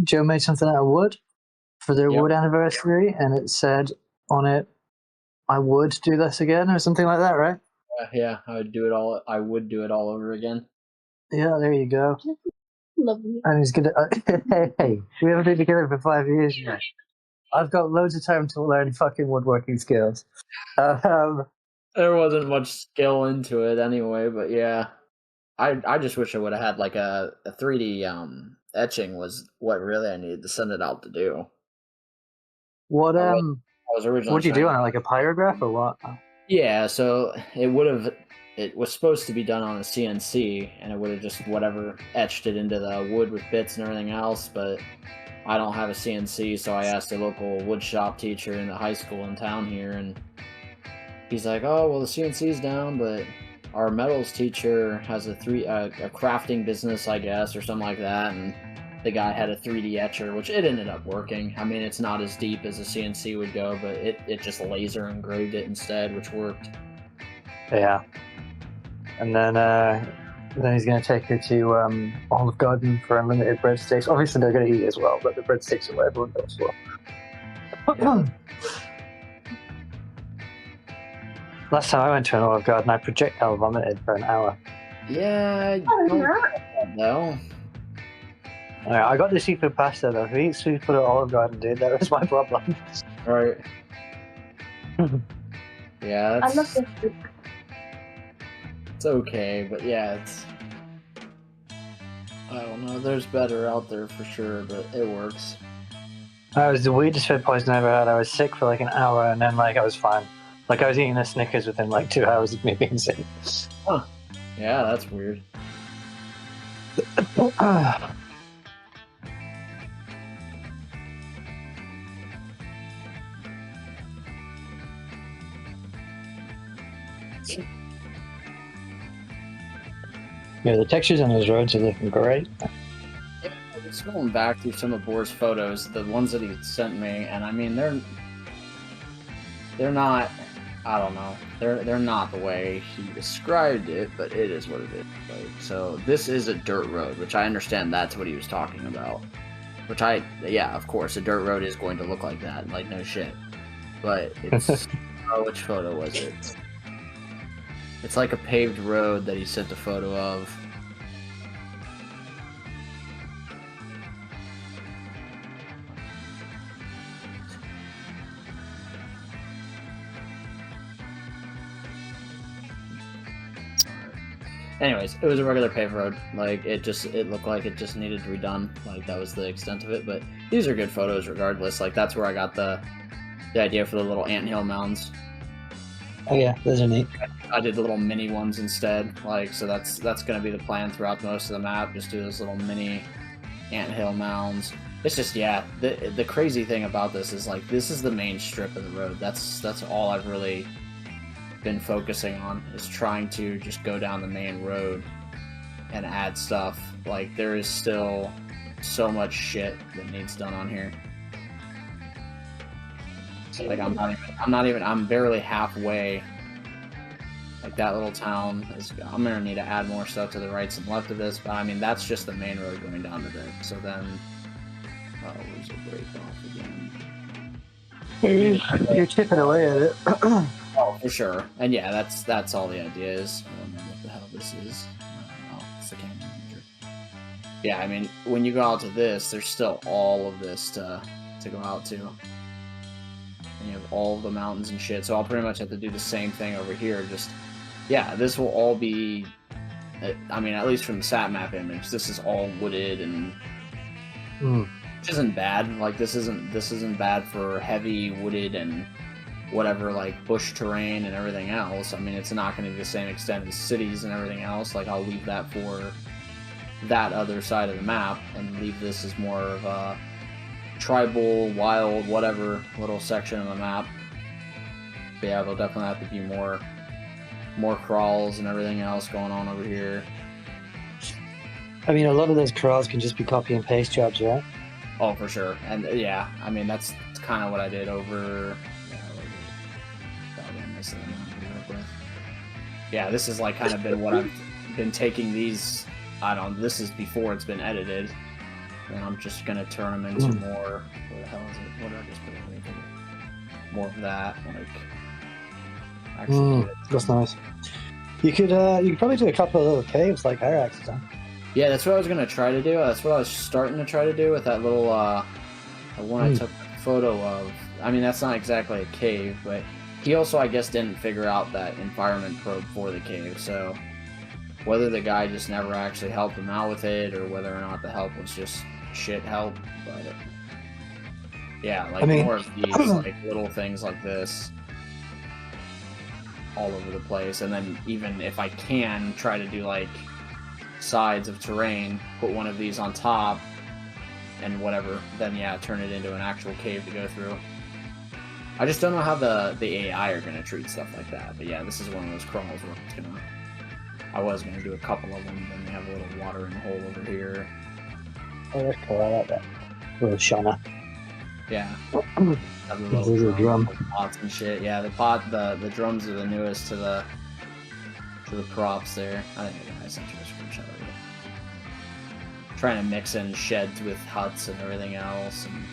Joe made something out of wood for their wood anniversary, and it said on it, "I would do this again," or something like that, right? Yeah, I would do it all. I would do it all over again. Yeah, there you go. Lovely. And he's gonna. Hey, we haven't been together for 5 years now. I've got loads of time to learn fucking woodworking skills. There wasn't much skill into it anyway, but yeah. I just wish I would have had like a 3D etching was what really I needed to send it out to do. What What do you do on it? Like a pyrograph or what? Yeah, so it was supposed to be done on a CNC, and it would have just whatever etched it into the wood with bits and everything else, but I don't have a CNC, so I asked a local wood shop teacher in the high school in town here, and he's like, "Oh, well, the CNC's down, but our metals teacher has a crafting business, I guess, or something like that," and the guy had a 3D etcher, which it ended up working. I mean, it's not as deep as a CNC would go, but it just laser engraved it instead, which worked. Yeah. And then he's going to take her to Olive Garden for unlimited breadsticks. Obviously, they're going to eat as well, but the breadsticks are what everyone goes for. Yeah. Last time I went to an Olive Garden, I projectile vomited for an hour. Yeah, no. I got the seafood pasta though. Who eats seafood at Olive Garden, dude? That was my problem. Right. Yeah, I love this soup. It's okay, but yeah, I don't know. There's better out there for sure, but it works. That was the weirdest food poison I ever had. I was sick for like an hour, and then I was fine. Like I was eating a Snickers within 2 hours of me being sick. Huh. Yeah, that's weird. Yeah, the textures on those roads are looking great. Yeah, just going back through some of Boar's photos, the ones that he sent me, and I mean they're not. I don't know. They're not the way he described it, but it is what it is. So this is a dirt road, which I understand that's what he was talking about. Yeah, of course, a dirt road is going to look like that, like no shit. But it's which photo was it? It's like a paved road that he sent a photo of. Anyways, it was a regular paved road. Like it looked like it just needed to be done. Like that was the extent of it. But these are good photos regardless. Like that's where I got the idea for the little anthill mounds. Oh yeah, those are neat. I did the little mini ones instead. Like so that's gonna be the plan throughout most of the map. Just do those little mini anthill mounds. It's just the crazy thing about this is like this is the main strip of the road. That's all I've really been focusing on is trying to just go down the main road and add stuff. Like there is still so much shit that needs done on here. Like I'm barely halfway. Like that little town is. I'm gonna need to add more stuff to the right and left of this, but I mean that's just the main road going down to there. So then, where's the break off again? You're chipping away at it. Oh, for sure. And yeah, that's all the idea is. I don't know what the hell this is. Oh, it's the camera manager. Yeah, I mean, when you go out to this, there's still all of this to go out to. And you have all of the mountains and shit, so I'll pretty much have to do the same thing over here. Just, yeah, this will all be, I mean, at least from the sat map image, this is all wooded and... Which isn't bad. Like, this isn't bad for heavy wooded and whatever, like bush terrain and everything else. I mean, it's not going to be the same extent as cities and everything else. Like, I'll leave that for that other side of the map and leave this as more of a tribal, wild, whatever little section of the map. But yeah, there'll definitely have to be more crawls and everything else going on over here. I mean, a lot of those crawls can just be copy and paste jobs, right? Oh, for sure. And yeah, I mean, that's kind of what I did over... Yeah, this has like kind of been what I've been taking these. I don't know, this is before it's been edited. and I'm just gonna turn them into more. What the hell is it? What did I just put in? More of that, like. Actually, do it. That's nice. You could probably do a couple of little caves like Hyrax has done. Yeah, that's what I was gonna try to do. That's what I was starting to try to do with that little the one I took a photo of. I mean, that's not exactly a cave, but he also, I guess, didn't figure out that environment probe for the cave. So whether the guy just never actually helped him out with it, or whether or not the help was just shit help, but yeah, like more of these like little things like this all over the place, and then even if I can try to do like sides of terrain, put one of these on top and whatever, then yeah, turn it into an actual cave to go through. I just don't know how the AI are gonna treat stuff like that, but yeah, this is one of those crawls where I was gonna do a couple of them, then they have a little watering hole over here. Oh, that's cool. I like that little Shauna. Yeah. Have the little drum pots and shit. Yeah, the drums are the newest to the props there. I think I sent you a screenshot of it. Trying to mix in sheds with huts and everything else, and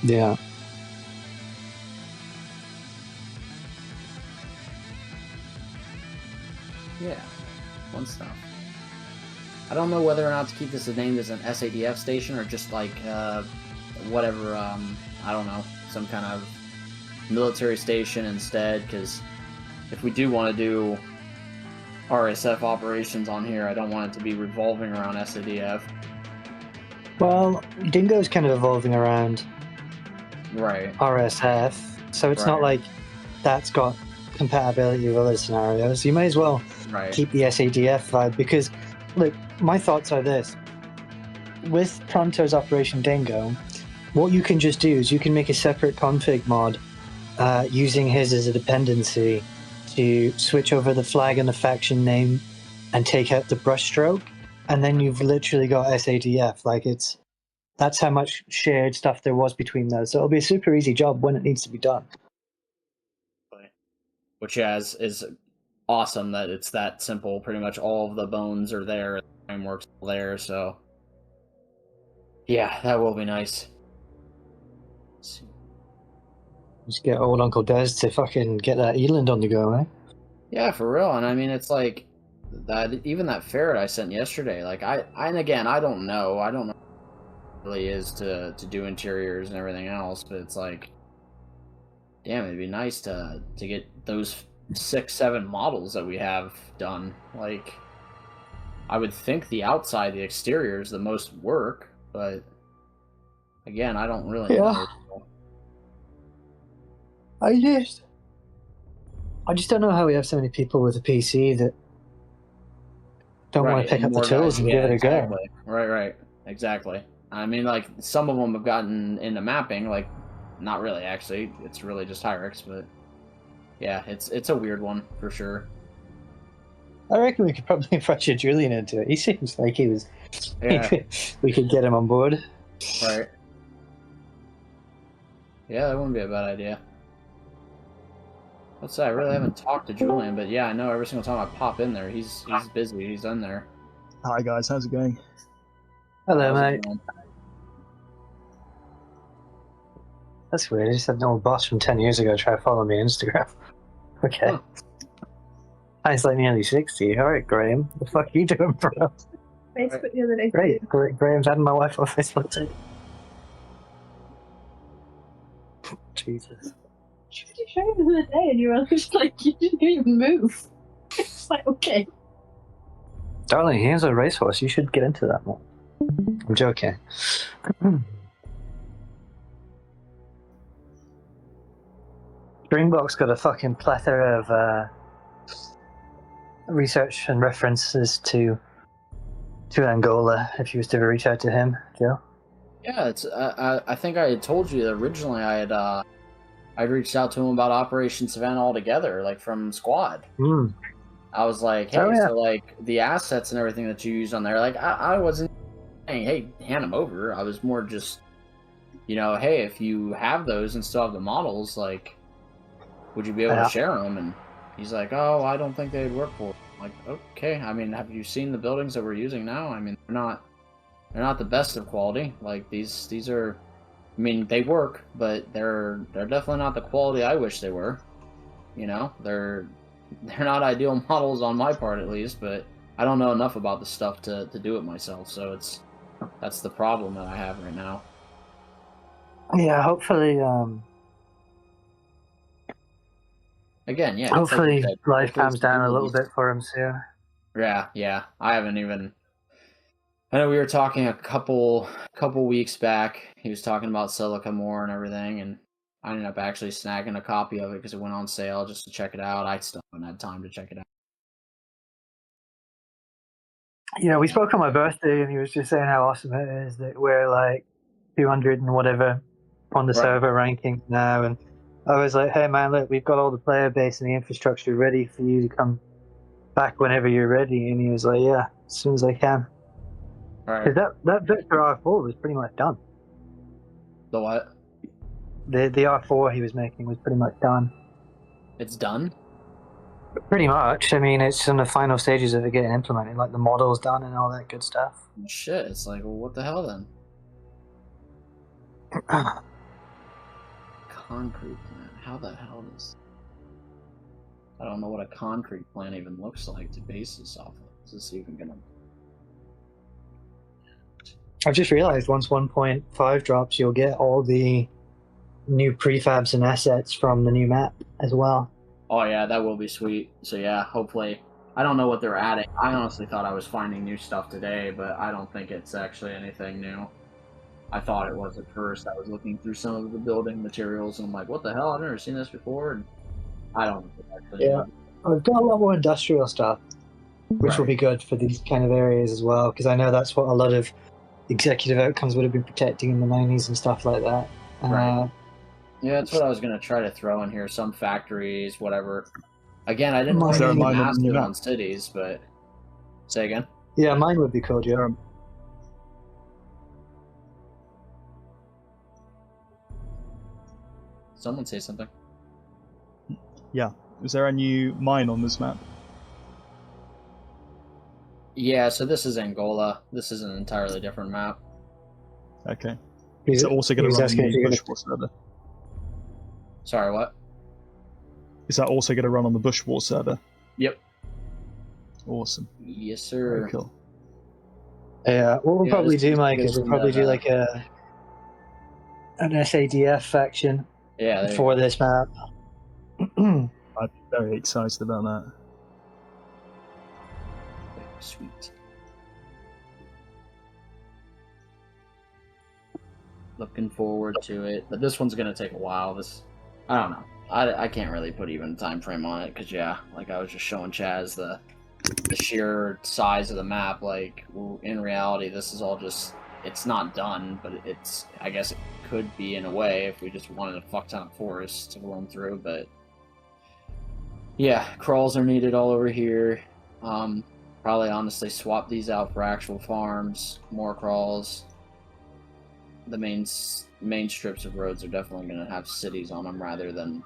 yeah. Yeah, fun stuff. I don't know whether or not to keep this named as an SADF station or just like whatever, I don't know, some kind of military station instead, because if we do want to do RSF operations on here, I don't want it to be revolving around SADF. Well, Dingo's kind of evolving around RSF, so it's not like that's got compatibility with other scenarios. You may as well keep the SADF vibe, because, look, my thoughts are this. With Pronto's Operation Dingo, what you can just do is you can make a separate config mod using his as a dependency to switch over the flag and the faction name and take out the brushstroke, and then you've literally got SADF. Like, that's how much shared stuff there was between those. So it'll be a super easy job when it needs to be done. Which is awesome that it's that simple. Pretty much all of the bones are there, the framework's there, so yeah, that will be nice. Just get old Uncle Des to fucking get that Eland on the go, eh? Yeah, for real. And I mean, it's like that. Even that ferret I sent yesterday. Like and again, I don't know what it really is to do interiors and everything else, but it's like, damn, it'd be nice to get those 6-7 models that we have done. Like, I would think the outside, the exterior is the most work, but again, I don't really know. I just don't know how we have so many people with a PC that don't want to pick up the tools and give it a go. Right, exactly. I mean, like, some of them have gotten into mapping, like, not really, actually. It's really just Hyrax, but yeah, it's a weird one, for sure. I reckon we could probably pressure Julian into it. He seems like he was... Yeah. We could get him on board. Right. Yeah, that wouldn't be a bad idea. Let's say I really haven't talked to Julian, but yeah, I know every single time I pop in there, he's busy. He's in there. Hi guys, how's it going? Hello, mate. That's weird. I just had an old boss from 10 years ago try to follow me on Instagram. Okay. Huh. He's like nearly 60. All right, Graham. The fuck are you doing, bro? Facebook the other day. Great. Graham's adding my wife on Facebook too. Jesus. She was showing the other day and you were just like, you didn't even move. It's like, okay. Darling, here's a racehorse. You should get into that more. I'm joking. Springbok's got a fucking plethora of research and references to Angola. If you was to reach out to him, Joe. Yeah, it's. I think I had told you that originally I'd reached out to him about Operation Savannah altogether, like from Squad. I was like, hey, so like the assets and everything that you used on there, like I wasn't saying, hey, hand them over. I was more just, hey, if you have those and still have the models, like, would you be able to share them? And he's like, oh, I don't think they'd work for it. I'm like, okay. I mean, have you seen the buildings that we're using now? I mean, they're not They're not the best of quality. Like these are, I mean, they work, but they're definitely not the quality I wish they were. You know, they're not ideal models on my part at least, but I don't know enough about the stuff to do it myself. So that's the problem that I have right now. Yeah, hopefully. Again, yeah. Hopefully, like life calms down a little bit for him soon. Yeah. I haven't even. I know we were talking a couple weeks back. He was talking about Silica more and everything, and I ended up actually snagging a copy of it because it went on sale just to check it out. I still haven't had time to check it out. Yeah, we spoke on my birthday, and he was just saying how awesome it is that we're like 200 and whatever on the server ranking now. And I was like, hey man, look, we've got all the player base and the infrastructure ready for you to come back whenever you're ready. And he was like, yeah, as soon as I can. Right. Because that Vector R4 was pretty much done. The what? The R4 he was making was pretty much done. It's done? Pretty much. I mean, it's in the final stages of it getting implemented, like the model's done and all that good stuff. Shit, it's like, well, what the hell then? Concrete plant. How the hell does... I don't know what a concrete plant even looks like to base this off of. Is this even gonna... I've just realized once 1.5 drops, you'll get all the new prefabs and assets from the new map as well. Oh yeah, that will be sweet. So yeah, hopefully. I don't know what they're adding. I honestly thought I was finding new stuff today, but I don't think it's actually anything new. I thought it was at first. I was looking through some of the building materials, and I'm like, what the hell? I've never seen this before. And I don't know if actually. Yeah, I've got a lot more industrial stuff, which will be good for these kind of areas as well, because I know that's what a lot of executive outcomes would have been protecting in the 90s and stuff like that. Right. Yeah, that's what I was going to try to throw in here. Some factories, whatever. Again, I didn't want to be massive on cities, but... Say again? Yeah, mine would be cool, yeah. Someone say something. Yeah. Is there a new mine on this map? Yeah, so this is Angola. This is an entirely different map. Okay. Is it also going to run on the Bush War server? Sorry, what? Is that also going to run on the Bush War server? Yep. Awesome. Yes, sir. Very cool. Yeah, what we'll probably do, Mike, is we'll probably do like an SADF faction for this map. I'm very excited about that. Sweet. Looking forward to it, but this one's gonna take a while. I don't know. I can't really put even a time frame on it because yeah, like I was just showing Chaz the sheer size of the map. Like in reality, this is all just it's not done, but I guess it could be in a way if we just wanted a fuck ton of forests to roam through. But yeah, crawls are needed all over here. Probably honestly swap these out for actual farms, more crawls. The main strips of roads are definitely going to have cities on them rather than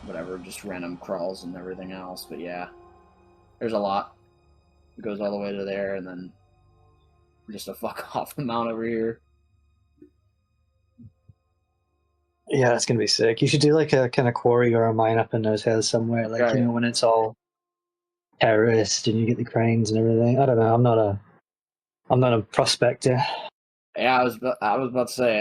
whatever, just random crawls and everything else. But yeah, there's a lot. It goes all the way to there, and then just a fuck off amount over here. Yeah, that's gonna be sick. You should do like a kind of quarry or a mine up in those hills somewhere, like you know, when it's all terraced and you get the cranes and everything. I don't know. I'm not a prospector. Yeah, I was about to say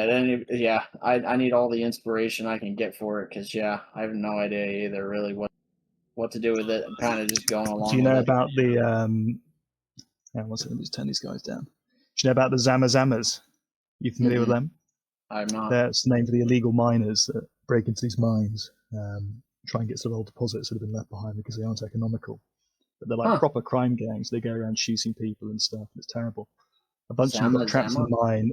I need all the inspiration I can get for it because I have no idea either really what to do with it. I'm kind of just going along. Do you know about the one second, just turn these guys down. Do you know about the Zamazamas? You familiar with them? I'm not. That's the name for the illegal miners that break into these mines, try and get sort of old deposits that have been left behind because they aren't economical. But they're like proper crime gangs. They go around shooting people and stuff. It's terrible. A bunch of them got trapped in a mine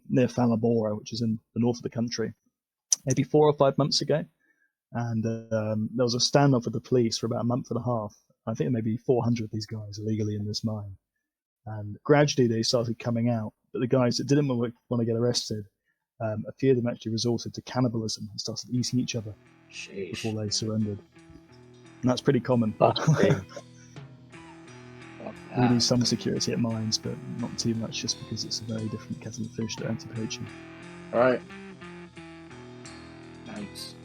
near Falabora, which is in the north of the country, maybe 4 or 5 months ago. And there was a standoff with the police for about a month and a half. I think maybe 400 of these guys illegally in this mine. And gradually they started coming out. But the guys that didn't want to get arrested, a few of them actually resorted to cannibalism and started eating each other before they surrendered. And that's pretty common. We do some security at mines, but not too much, just because it's a very different kettle of fish to anti-poaching. Alright. Nice.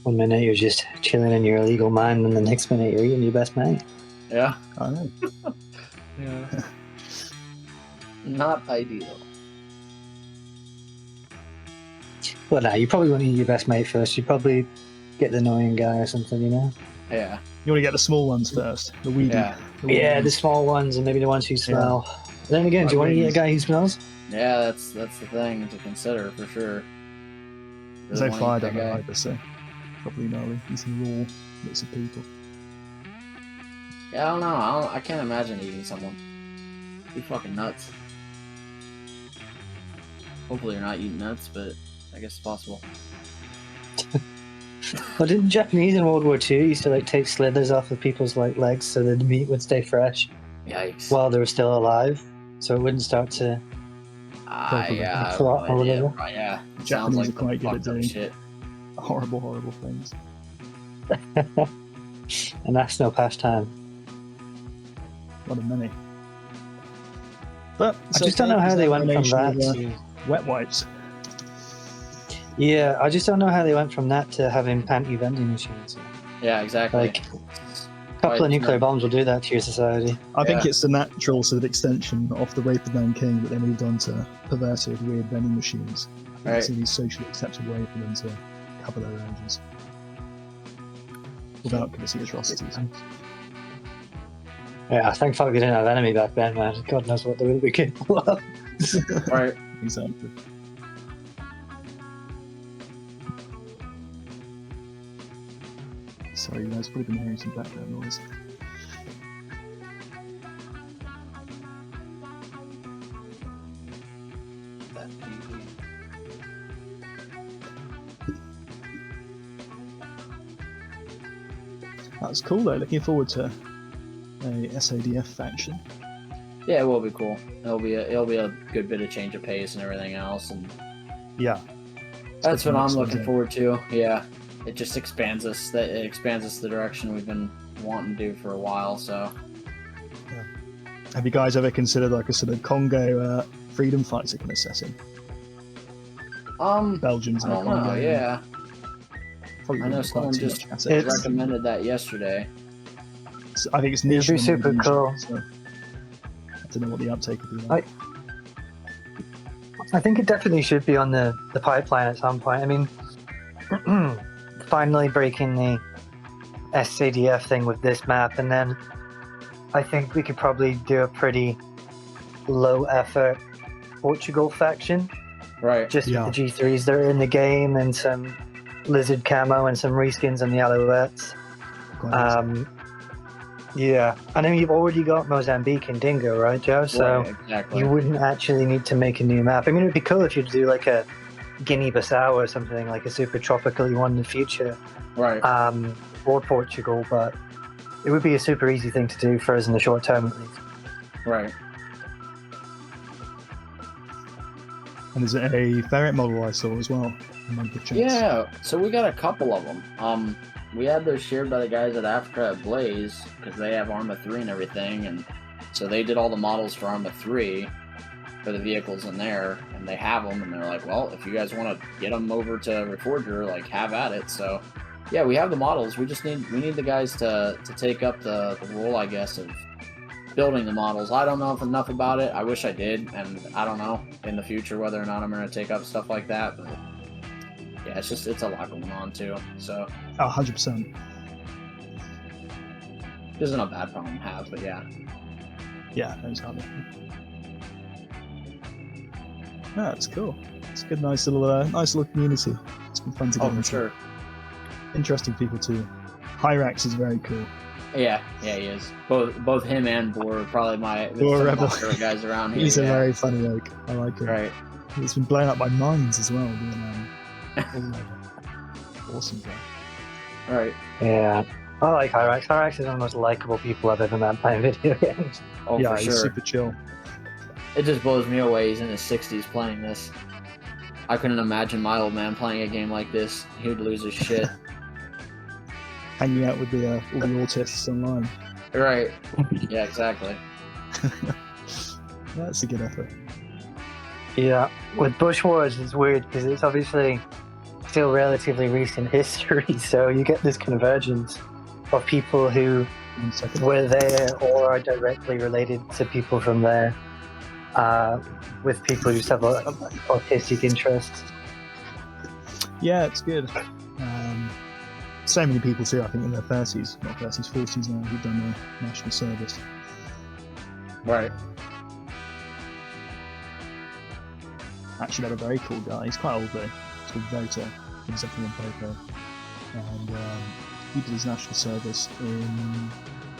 One minute you're just chilling in your illegal mine, and the next minute you're eating your best mate. Yeah. I know. Yeah. Not ideal. Well, no, you probably won't eat your best mate first. You probably get the annoying guy or something, you know? Yeah. You want to get the small ones first, the weedy. Yeah. Yeah, ones. the small ones and maybe the ones who smell. Then again, do you want to eat a guy who smells? Yeah, that's the thing to consider for sure. There's Really no wanna fire eat that down there guy. either, so probably gnarly. These raw bits of people. Yeah, I don't know. I can't imagine eating someone. Be fucking nuts. Hopefully you're not eating nuts, but I guess it's possible. Well, didn't the Japanese in World War II used to like take slithers off of people's like legs so the meat would stay fresh Yikes. while they were still alive, so it wouldn't start to. Yeah. Flop or whatever. Yeah. It sounds Japanese like are quite good at fucked up doing shit. horrible, horrible things. A national pastime. One of many. But I just don't know how they went from that to. wet wipes. Yeah, I just don't know how they went from that to having panty vending machines. Yeah, exactly. Like, a couple of nuclear bombs will do that to your society. I think Yeah. it's the natural sort of extension of the rape of Nanking that they moved on to perverted, weird vending machines. Right. It's a really socially accepted way for them to cover their urges without committing atrocities. Yeah, thank fuck we didn't have enemy back then, man. God knows what they would be capable of. Right. Exactly. Sorry, you guys, probably been hearing some background noise. That's cool though. Looking forward to a SADF faction. Yeah, it will be cool. It'll be a good bit of change of pace and everything else, and Yeah, that's what I'm looking for. forward to. Yeah, it just expands us. That it expands us the direction we've been wanting to do for a while. So, Have you guys ever considered like a sort of Congo freedom fighter kind of setting? Belgians I and don't Congo. know. Yeah, Probably I know wouldn't require someone too just much asset. recommended that yesterday. I think it's It'd niche. be and super unusual, cool. So I don't know what the uptake would be like. I think it definitely should be on the pipeline at some point. I mean, finally breaking the SCDF thing with this map, and then I think we could probably do a pretty low effort Portugal faction, Right. just Yeah. with the G3s that are in the game, and some lizard camo and some reskins on the Alouettes. Quite nice. Yeah, and then you've already got Mozambique and Dingo, right, Joe? So Right, exactly. you wouldn't actually need to make a new map. I mean, it'd be cool if you do like a Guinea-Bissau or something, like a super tropical one in the future, Right. or Portugal, but it would be a super easy thing to do for us in the short term at least. Right. And there's a ferret model I saw as well. Among the chats. Yeah. So we got a couple of them. We had those shared by the guys at Africa at Blaze because they have Arma 3 and everything, and so they did all the models for Arma 3 for the vehicles in there, and they have them, and they're like, well, if you guys want to get them over to Reforger, like, have at it. So yeah, we have the models. We need the guys to take up the role, I guess, of building the models. I don't know enough about it. I wish I did, and I don't know in the future whether or not I'm going to take up stuff like that, but yeah, it's a lot going on too. So 100%. it isn't a bad problem to have, but yeah. Yeah, exactly. Yeah, it's cool. It's a good, nice little community. It's been fun to get Oh, for into. sure. Interesting people too. Hyrax is very cool. Yeah, he is. Both him and Boar are probably Boar some Rebel. of my favorite guys around here. He's a yeah. very funny oak. I like him. Right. He's been blown up by mines as well. Doing, awesome guy. Right. Yeah, I like Hyrax. Hyrax is one of the most likable people I've ever met playing video games. Oh, Yeah, for he's sure. super chill. It just blows me away. He's in his 60s playing this. I couldn't imagine my old man playing a game like this. He would lose his shit. hanging out with the all the autists online. Right. Yeah, exactly. That's a good effort. Yeah, with Bush Wars, it's weird because it's obviously still relatively recent history, so you get this convergence of people who were there or are directly related to people from there, with people who just have artistic interests. Yeah, it's good. So many people too, I think, in their 30s, not 30s, 40s now, who've done their national service. Right. Actually, met a very cool guy. He's quite old though. He's called Voter. He's up in Popo. And he did his national service in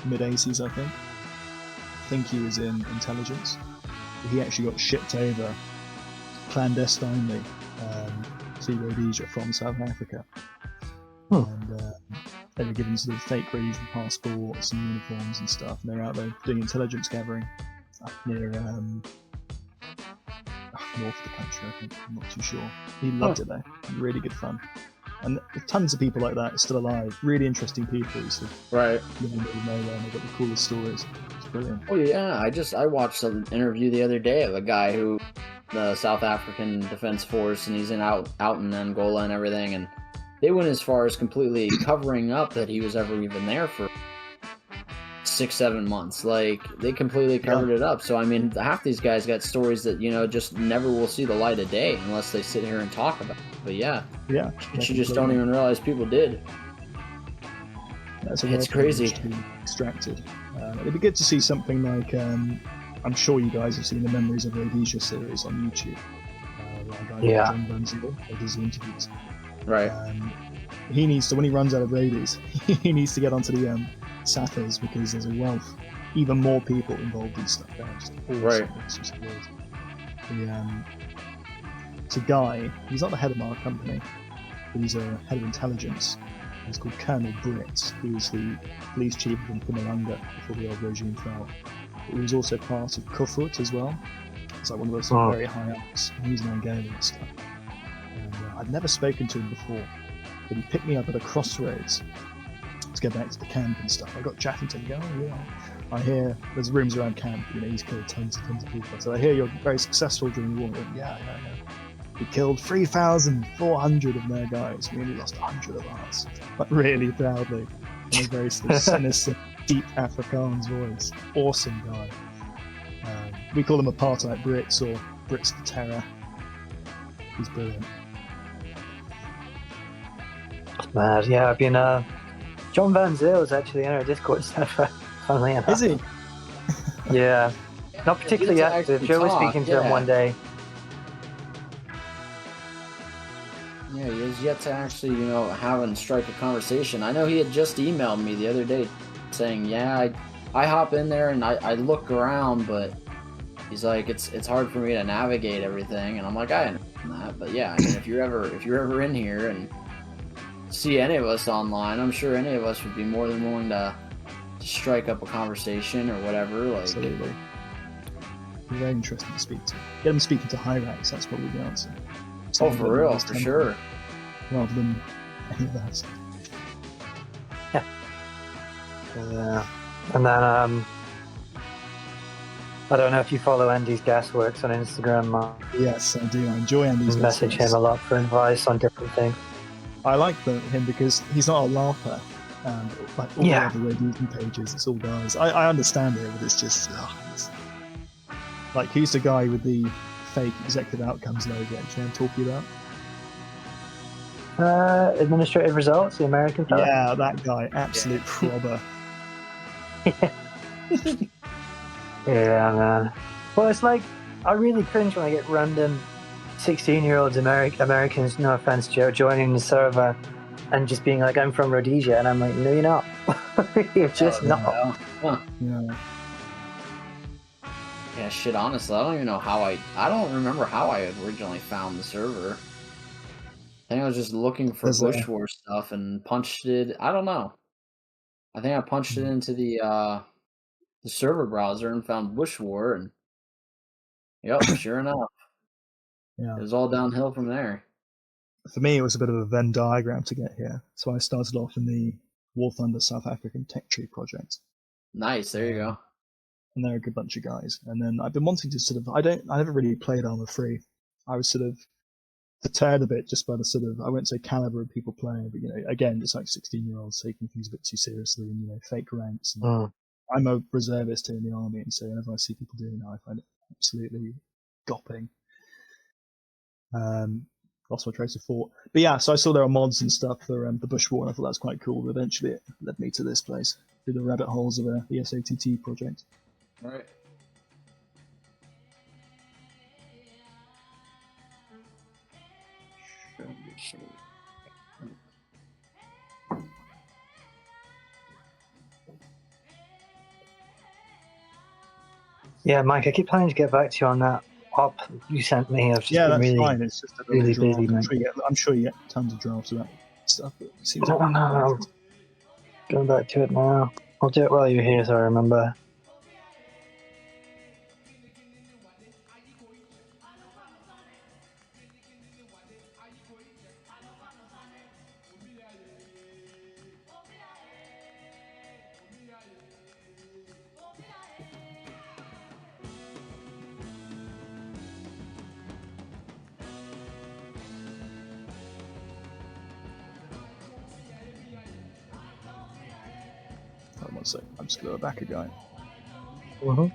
mid-80s, I think. I think he was in intelligence. But he actually got shipped over clandestinely to Rhodesia from South Africa. And they were given sort of fake Rhodesian passports and uniforms and stuff. And they're out there doing intelligence gathering up near north of the country, I think. I'm not too sure. He loved it though. Really good fun. And tons of people like that are still alive. Really interesting people. So Right. live in the middle of nowhere and they've got the coolest stories. It's brilliant. Oh yeah, I watched an interview the other day of a guy who, the South African Defense Force, and he's out in Angola and everything, and they went as far as completely covering up that he was ever even there for 6-7 months. Like, they completely covered it up. So I mean, half these guys got stories that, you know, just never will see the light of day unless they sit here and talk about it. But yeah, you just don't even realize people did. It's crazy. To be extracted. It'd be good to see something like I'm sure you guys have seen the Memories of Rhodesia series on YouTube. John Van Zyl does the interviews. Right. He needs to, when he runs out of Rhodies, he needs to get onto the Sappers, because there's a wealth, even more people involved in stuff there. Right. It's just weird. It's a guy, he's not the head of our company, but he's a head of intelligence. He's called Colonel Britt, who was the police chief in Mpumalanga before the old regime fell. But he was also part of Kufut as well. It's like one of those very high ups. He's an Angolan and stuff. And I'd never spoken to him before, but he picked me up at a crossroads to get back to the camp and stuff. I got chatting to him, I hear there's rooms around camp, you know, he's killed tons of people. So I hear you're very successful during the war. I went, yeah. We killed 3,400 of their guys. We only lost 100 of ours. But really proudly, in a very sort of sinister, deep Afrikaans voice. Awesome guy. We call them apartheid Brits, or Brits the Terror. He's brilliant. Mad, yeah. I've been. John Van Zyl is actually in our Discord server. Funnily enough. Is he? Yeah. Not particularly active. Joe was speaking to him one day. Yeah, he has yet to actually, you know, have and strike a conversation. I know he had just emailed me the other day saying, yeah, I hop in there and I look around, but he's like, it's hard for me to navigate everything. And I'm like, I understand that. But yeah, I mean, if you're ever in here and see any of us online, I'm sure any of us would be more than willing to strike up a conversation or whatever. Like, absolutely. Very interesting to speak to. Get him speaking to Hyrax, that's probably the answer. Oh, for real, for sure. Rather than any of that. Yeah. And then, I don't know if you follow Andy's Gasworks on Instagram. Yes, I do. I enjoy Andy's Gasworks. Message him a lot for advice on different things. I like him because he's not a laugher. Like all the other Rhodesian pages, it's all guys. I understand it, but it's just... like, who's the guy with the fake executive outcomes logo? Do you know what I'm talking about? Administrative results, the American fellow. Yeah, that guy, absolute probber. Yeah, man. Well, it's like, I really cringe when I get random 16-year-olds Americans, no offense, Joe, joining the server and just being like, I'm from Rhodesia, and I'm like, no, you're not. You're just not. Huh. Yeah. Yeah, shit, honestly, I don't even know how I don't remember how I originally found the server. I think I was just looking for Bush War stuff and punched it. I don't know. I think I punched it into the server browser and found Bush War, and yep, sure enough. Yeah. It was all downhill from there. For me, it was a bit of a Venn diagram to get here. So I started off in the War Thunder South African Tech Tree project. Nice. There you go. And they're a good bunch of guys. And then I've been wanting to sort of, I never really played Arma 3. I was sort of deterred a bit just by the sort of, I won't say caliber of people playing, but, you know, again, it's like 16-year-olds taking things a bit too seriously and, you know, fake ranks. And I'm a reservist here in the army, and so whenever I see people doing that, I find it absolutely gopping. Lost my trace of thought. But yeah, so I saw there are mods and stuff for the Bush War, and I thought that's quite cool. But eventually it led me to this place, through the rabbit holes of the SATT project. All right. Yeah, Mike, I keep planning to get back to you on that op you sent me. I've just been That's really, fine. It's just a really draft. busy, I'm sure you get tons of drafts of that stuff. But it seems I'm going back to it now. I'll do it while you're here so I remember. Hold on one sec. I'm just going to go back a guy. Mm-hmm.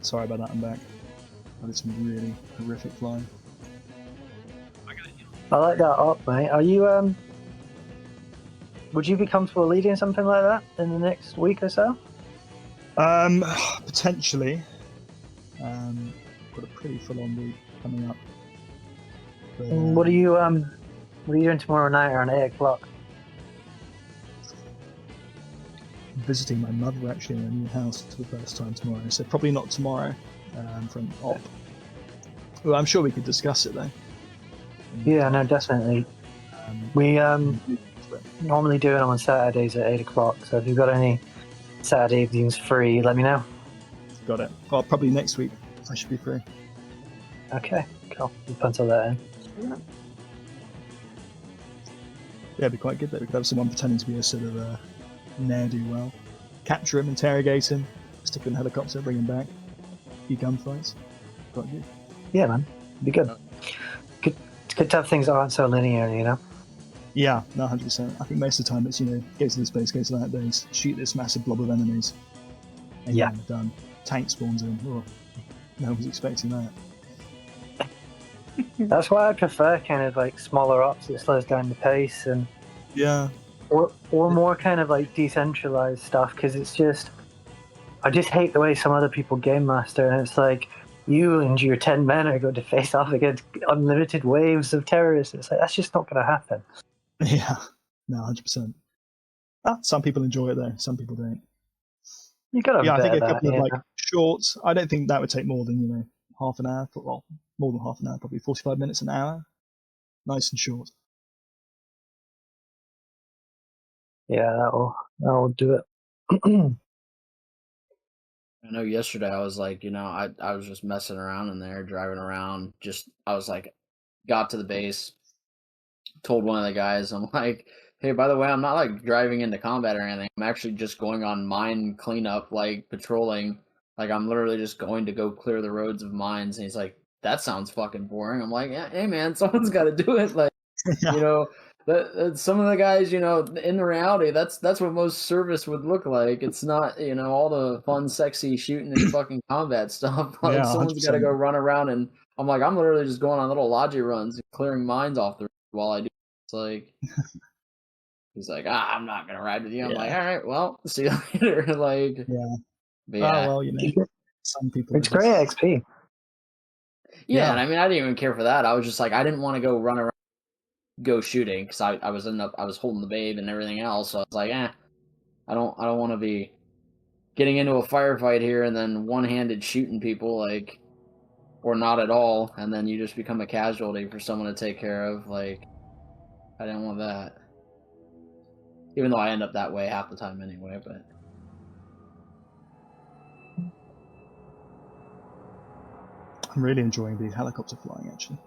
Sorry about that, I'm back. I did some really horrific flying. I like that op, mate. Are you, would you be comfortable leading something like that in the next week or so? Potentially. Got a pretty full-on week coming up. But, What are you doing tomorrow night around 8 o'clock? visiting my mother actually in a new house for the first time tomorrow, so probably not tomorrow from op. Well, I'm sure we could discuss it though. Yeah, no, definitely. We normally do it on Saturdays at 8 o'clock, so if you've got any Saturday evenings free, let me know. Got it. Well, probably next week I should be free. Okay, cool. We'll pencil that in. Yeah, it'd be quite good though. We could have someone pretending to be a sort of ne'er-do-well. Capture him, interrogate him, stick him in a helicopter, bring him back. A few gunfights. Quite good. Yeah, man. It'd be good. It's good to have things that aren't so linear, you know? Yeah, no, 100%. I think most of the time it's, go to this base, go to that base, shoot this massive blob of enemies, and Yeah. done. Tank spawns in. Oh, no one was expecting that. That's why I prefer kind of like smaller ops that slows down the pace, and Yeah. or more kind of like decentralized stuff, because it's just, I just hate the way some other people game master, and it's like you and your 10 men are going to face off against unlimited waves of terrorists. It's like, that's just not going to happen. Yeah, no, 100%. Some people enjoy it though, some people don't. You got to Yeah, I think a that, couple of like shorts. I don't think that would take more than half an hour. Well, more than half an hour, probably 45 minutes, an hour. Nice and short. Yeah, that'll do it. I know yesterday I was like, I was just messing around in there, driving around. I was like, got to the base, told one of the guys, I'm like, hey, by the way, I'm not like driving into combat or anything. I'm actually just going on mine cleanup, like patrolling. Like I'm literally just going to go clear the roads of mines. And he's like, that sounds fucking boring. I'm like, yeah, hey man, someone's got to do it. Like, some of the guys, in the reality, that's what most service would look like. It's not, all the fun, sexy shooting and fucking combat stuff. Like Yeah, someone's got to go run around, and I'm like, I'm literally just going on little logi runs and clearing mines off the road while I do. It's like, he's like, I'm not gonna ride with you. I'm like, all right, well, see you later. Like, yeah. Yeah. Oh well, some people. It's great XP. Yeah, and I mean, I didn't even care for that. I was just like, I didn't want to go run around, go shooting, because I was holding the babe and everything else. So I was like, I don't want to be getting into a firefight here and then one-handed shooting people, like, or not at all, and then you just become a casualty for someone to take care of. Like, I didn't want that. Even though I end up that way half the time anyway, but. I'm really enjoying the helicopter flying, actually.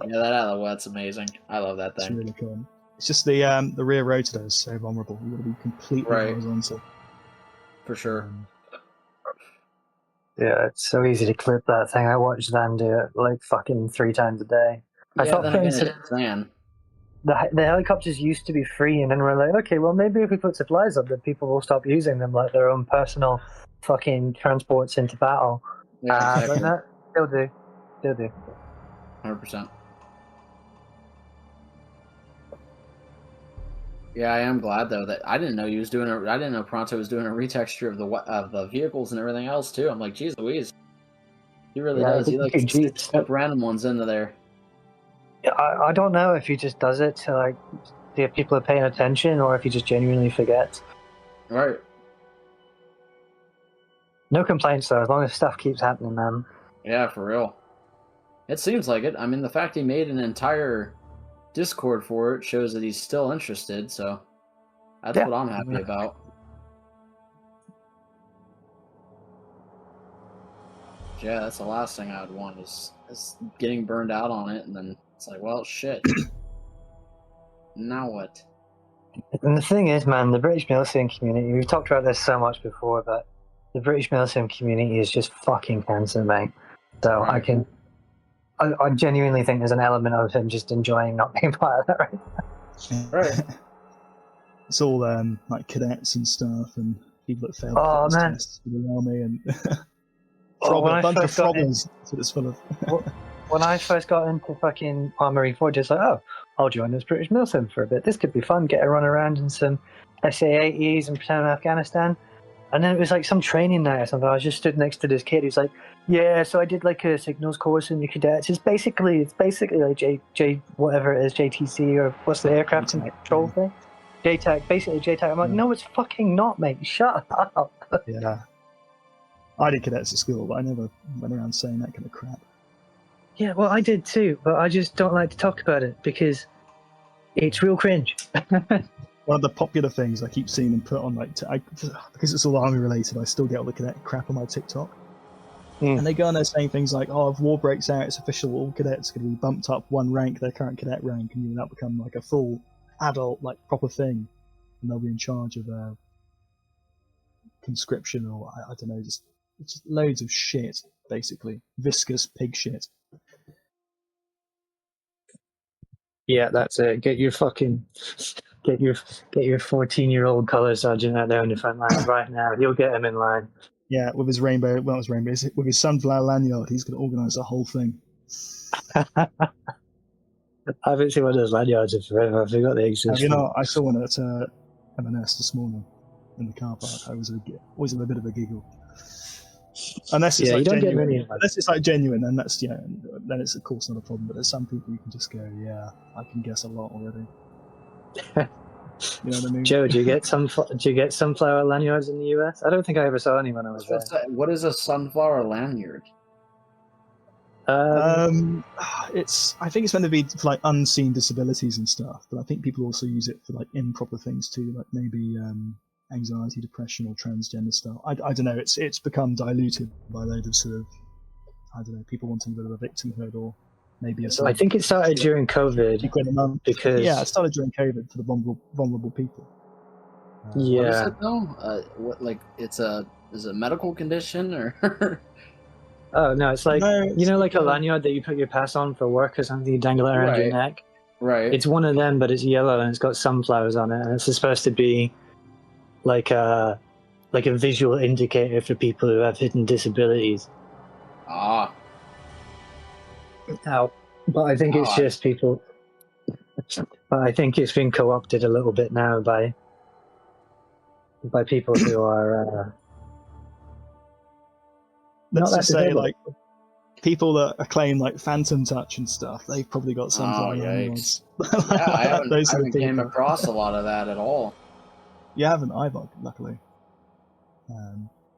Yeah, that out of the wet's amazing. I love that thing. It's really cool. It's just the rear rotor is so vulnerable. You've got to be completely horizontal. For sure. Yeah, it's so easy to clip that thing. I watched Van do it like fucking 3 times a day. Yeah, I thought then again, it's the helicopters used to be free, and then we're like, okay, well maybe if we put supplies up, then people will stop using them like their own personal fucking transports into battle. Yeah, exactly. But no, still do. 100%. Yeah, I am glad though that I didn't know he was doing it. I didn't know Pronto was doing a retexture of the vehicles and everything else too. I'm like, geez Louise, he really does. He like step random ones into there. Yeah, I don't know if he just does it to like see if people are paying attention or if he just genuinely forgets. Right. No complaints though, as long as stuff keeps happening, man. Yeah, for real. It seems like it. I mean, the fact he made an entire Discord for it shows that he's still interested, so that's what I'm happy about. Yeah, that's the last thing I would want is getting burned out on it, and then it's like, well, shit. Now what? And the thing is, man, the British milsim community, we've talked about this so much before, but the British milsim community is just fucking cancer, mate. So right. I genuinely think there's an element of him just enjoying not being part of that right now. Right. It's all like cadets and stuff and people that failed tests for the army and a bunch of froggers that it's full of. When I first got into fucking Armory Forge, it's like, I'll join this British milsim for a bit. This could be fun. Get a run around in some SA-80s and pretend I'm Afghanistan. And then it was like some training night or something. I was just stood next to this kid who's like, yeah, so I did like a signals course in the cadets. It's basically like J whatever it is, JTC or what's the aircraft and control thing? JTAC, basically JTAC. I'm like, no, it's fucking not, mate. Shut up. Yeah. I did cadets at school, but I never went around saying that kind of crap. Yeah, well, I did too, but I just don't like to talk about it because it's real cringe. One of the popular things I keep seeing them put on, because it's all army related, I still get all the cadet crap on my TikTok. And they go on there saying things like, if war breaks out, it's official, all cadets are going to be bumped up 1 rank, their current cadet rank, and you'll now become like a full adult, like proper thing. And they'll be in charge of conscription or, I don't know, just loads of shit, basically. Viscous pig shit. Yeah, that's it. Get your 14-year-old color sergeant out there on the front line right now. You'll get him in line. Yeah, with his rainbow, well, his rainbow, with his sunflower lanyard, he's going to organise the whole thing. I haven't seen one of those lanyards in forever. I forgot they existed. Have you not? I saw one at M&S this morning in the car park. I was always a bit of a giggle. Unless it's like genuine. Unless it's like genuine, then that's then it's of course not a problem. But there's some people you can just go, yeah, I can guess a lot already. You know what I mean? Joe, do you get sunflower lanyards in the US? I don't think I ever saw any when I was there. What is a sunflower lanyard? I think it's meant to be for like unseen disabilities and stuff, but I think people also use it for like improper things too, like maybe anxiety, depression, or transgender stuff. I don't know. It's become diluted by a load of sort of, I don't know, people wanting a bit of a victimhood, or maybe I think it started during COVID because it started during COVID for the vulnerable people. Yeah. What is it though? What is it a medical condition or? Oh no, it's like like a lanyard that you put your pass on for work or something. You dangle it around your neck. Right. It's one of them, but it's yellow and it's got sunflowers on it, and it's supposed to be like a visual indicator for people who have hidden disabilities. Ah. Now, but I think it's just people. But I think it's been co-opted a little bit now by people who are. Let's just say, like, people that claim like phantom touch and stuff, they've probably got sunflower lanyards. Yeah, I haven't came across a lot of that at all. You haven't either, luckily.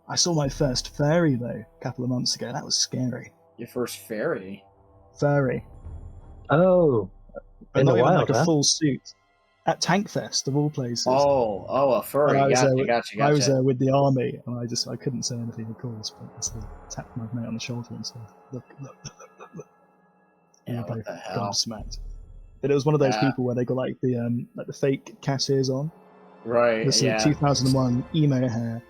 I saw my first fairy though a couple of months ago. That was scary. Your first fairy? Fairy. Oh, but in the wild, like a full suit at Tank Fest of all places. Oh, a furry. Gotcha. I was there with the army, and I couldn't say anything, of course, but I still tapped my mate on the shoulder and said, "Look." Yeah, what the hell? Smacked. But it was one of those people where they got like the fake cat ears on. Right. This is 2001 emo hair,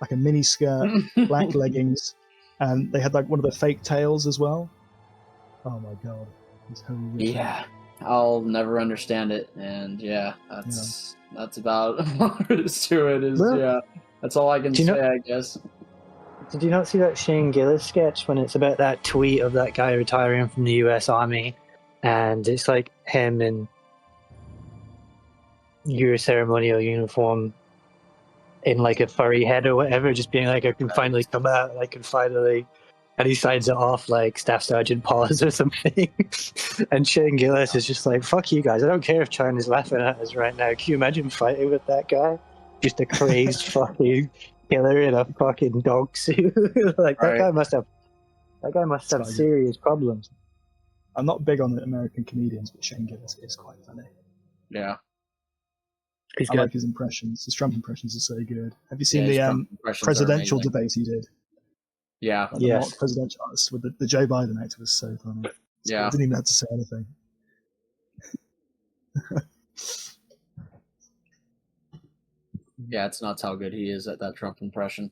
like a mini skirt, black leggings, and they had like one of the fake tails as well. Oh my god. Yeah. I'll never understand it, and that's about what there is to it. That's all I can say, I guess. Did you not see that Shane Gillis sketch when it's about that tweet of that guy retiring from the US Army, and it's like him in your ceremonial uniform in like a furry head or whatever, just being like, I can finally come out, I can finally. And he signs it off like Staff Sergeant Pause or something. And Shane Gillis is just like, fuck you guys. I don't care if China's laughing at us right now. Can you imagine fighting with that guy? Just a crazed fucking killer in a fucking dog suit. That guy must have serious problems. I'm not big on American comedians, but Shane Gillis is quite funny. Yeah. I like his impressions. His Trump impressions are so good. Have you seen the presidential debate he did? Yeah. Like the mock presidential with the Joe Biden actor was so funny. Yeah. I didn't even have to say anything. Yeah, it's nuts how good he is at that Trump impression.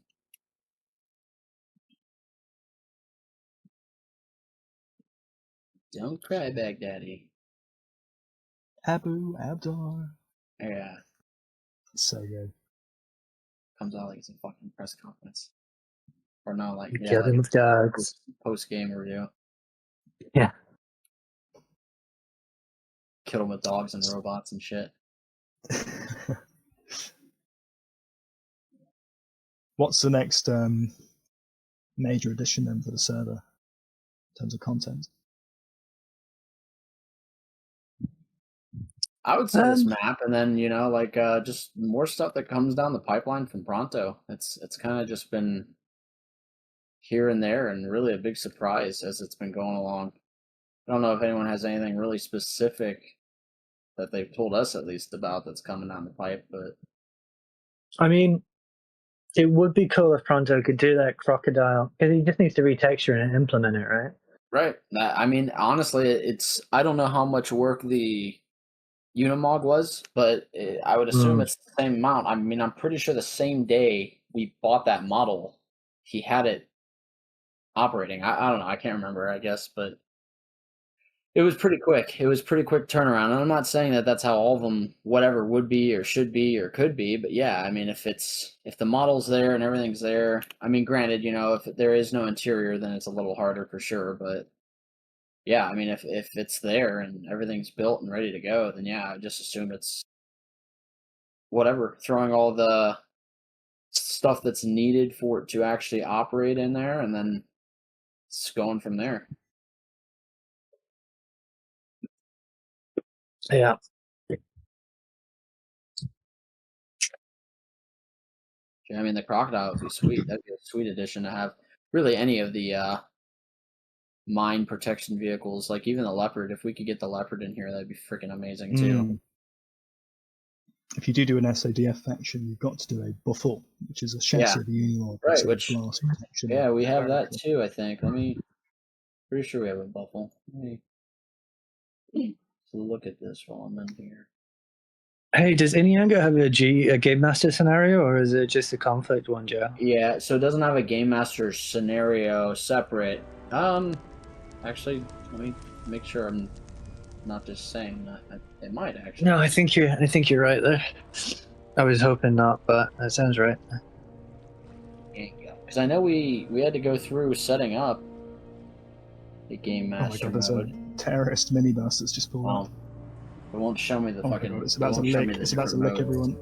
Don't cry, Baghdadi. Abu Abdar. Yeah. It's so good. Comes out like it's a fucking press conference. Or no, like killed him with dogs. Post game review. Yeah. Killed him with dogs and robots and shit. What's the next major addition then for the server in terms of content? I would say this map, and then just more stuff that comes down the pipeline from Pronto. It's kind of just been here and there, and really a big surprise as it's been going along. I don't know if anyone has anything really specific that they've told us at least about that's coming down the pipe, but I mean, it would be cool if Pronto could do that crocodile, because he just needs to retexture and implement it, right? Right. I mean, honestly, I don't know how much work the Unimog was, but I would assume it's the same amount. I mean, I'm pretty sure the same day we bought that model, he had it operating. I don't know. I can't remember, I guess, but It was pretty quick. It was pretty quick turnaround. And I'm not saying that that's how all of them, whatever, would be or should be or could be, but yeah, I mean, if the model's there and everything's there, I mean, granted, if there is no interior, then it's a little harder for sure, but yeah, I mean, if it's there and everything's built and ready to go, then yeah, I just assume it's whatever, throwing all the stuff that's needed for it to actually operate in there, and then it's going from there. Yeah. I mean, the crocodile would be sweet. That'd be a sweet addition to have. Really, any of the mine protection vehicles, like even the leopard. If we could get the leopard in here, that'd be freaking amazing too. If you do an SADF faction, you've got to do a buffle, which is a chassis of the Union, right? Which blast protection. Yeah, we have that too. I think. Pretty sure we have a buffle. Let me look at this while I'm in here. Hey, does Inyango have a Game Master scenario, or is it just a conflict one, Joe? Yeah, so it doesn't have a Game Master scenario separate. Actually, let me make sure I'm not just saying that. It might actually. No, I think you're right there. I was hoping not, but that sounds right. Because I know we had to go through setting up the Game Master there's mode. a terrorist minibus that's just pulled up. It won't show me the fucking. God, it's about to lick everyone.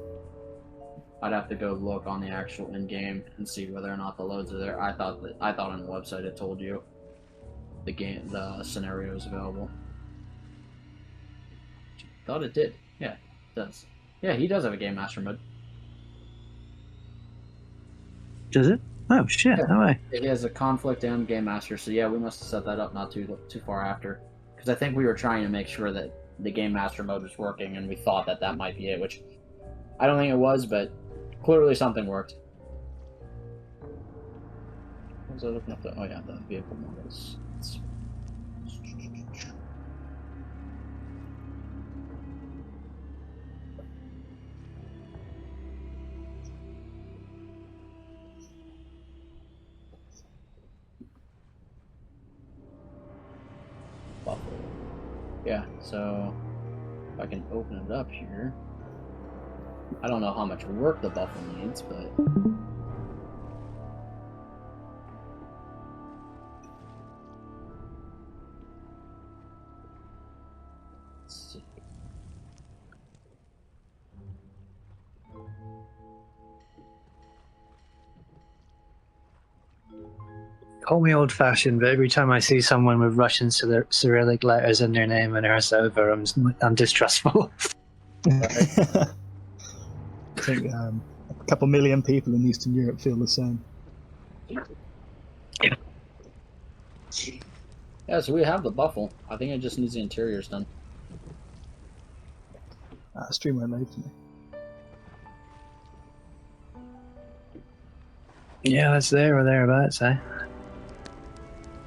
I'd have to go look on the actual in-game and see whether or not the loads are there. I thought on the website it told you the scenario is available. Thought it did. Yeah, it does. Yeah, he does have a Game Master mode. Does it? Oh shit! Yeah. No way. It has a conflict and Game Master, so yeah, we must have set that up not too far after. Because I think we were trying to make sure that the Game Master mode was working, and we thought that might be it, which I don't think it was, but clearly something worked. What was I looking up? Oh yeah, the vehicle models. Buffalo. Yeah, so if I can open it up here. I don't know how much work the buffalo needs, but let's see. Call me old-fashioned, but every time I see someone with Russian Cyrillic letters in their name and it's over, I'm distrustful. I think a couple million people in Eastern Europe feel the same. Yeah, so we have the buffalo. I think it just needs the interiors done. Stream went load to me. Yeah, that's there or thereabouts, eh?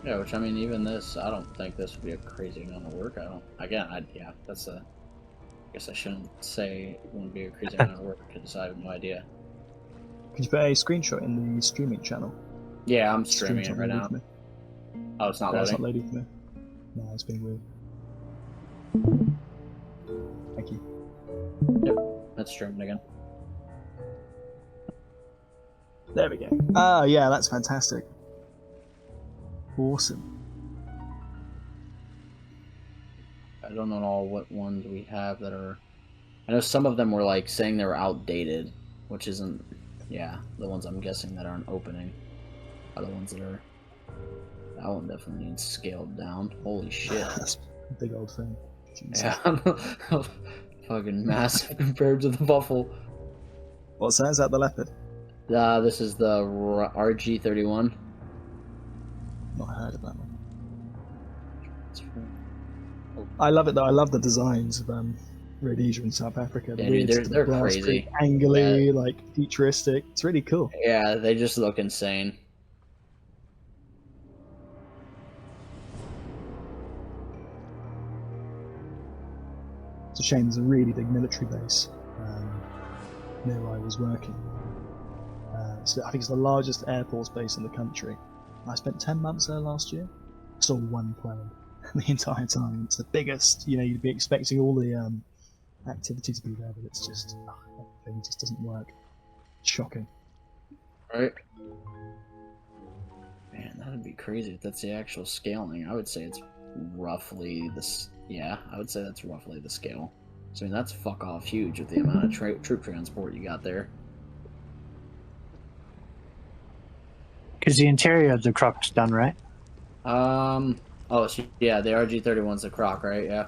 Yeah, which I mean, even this, I don't think this would be a crazy amount of work. I guess I shouldn't say it wouldn't be a crazy amount of work because I have no idea. Can you put a screenshot in the streaming channel? Yeah, I'm streaming it right now. Oh, it's not loading? It's not loading for me. No, it's being weird. Thank you. Yep, that's streaming again. There we go. Ah, yeah, that's fantastic. Awesome. I don't know all what ones we have that are. I know some of them were like saying they were outdated, which isn't. Yeah, the ones I'm guessing that aren't opening are the ones that are. That one definitely needs scaled down. Holy shit! That's a big old thing. Jesus. Yeah, fucking massive compared to the buffalo. What's that? Is that the leopard? This is the RG31. Not heard of that one. I love it though. I love the designs of Rhodesia and South Africa. Yeah, they're crazy, angly, like futuristic. It's really cool. Yeah, they just look insane. It's a shame there's a really big military base near where I was working. So I think it's the largest air force base in the country. I spent 10 months there last year. I saw one plane. the entire time. It's the biggest. You know, you'd be expecting all the activity to be there, but it's just everything just doesn't work. It's shocking. Right. Man, that would be crazy if that's the actual scaling. I would say it's roughly this. Yeah, I would say that's roughly the scale. So I mean, that's fuck off huge with the amount of troop transport you got there. Because the interior of the Croc's done, right? Oh, so yeah, the RG-31's the Croc, right? Yeah.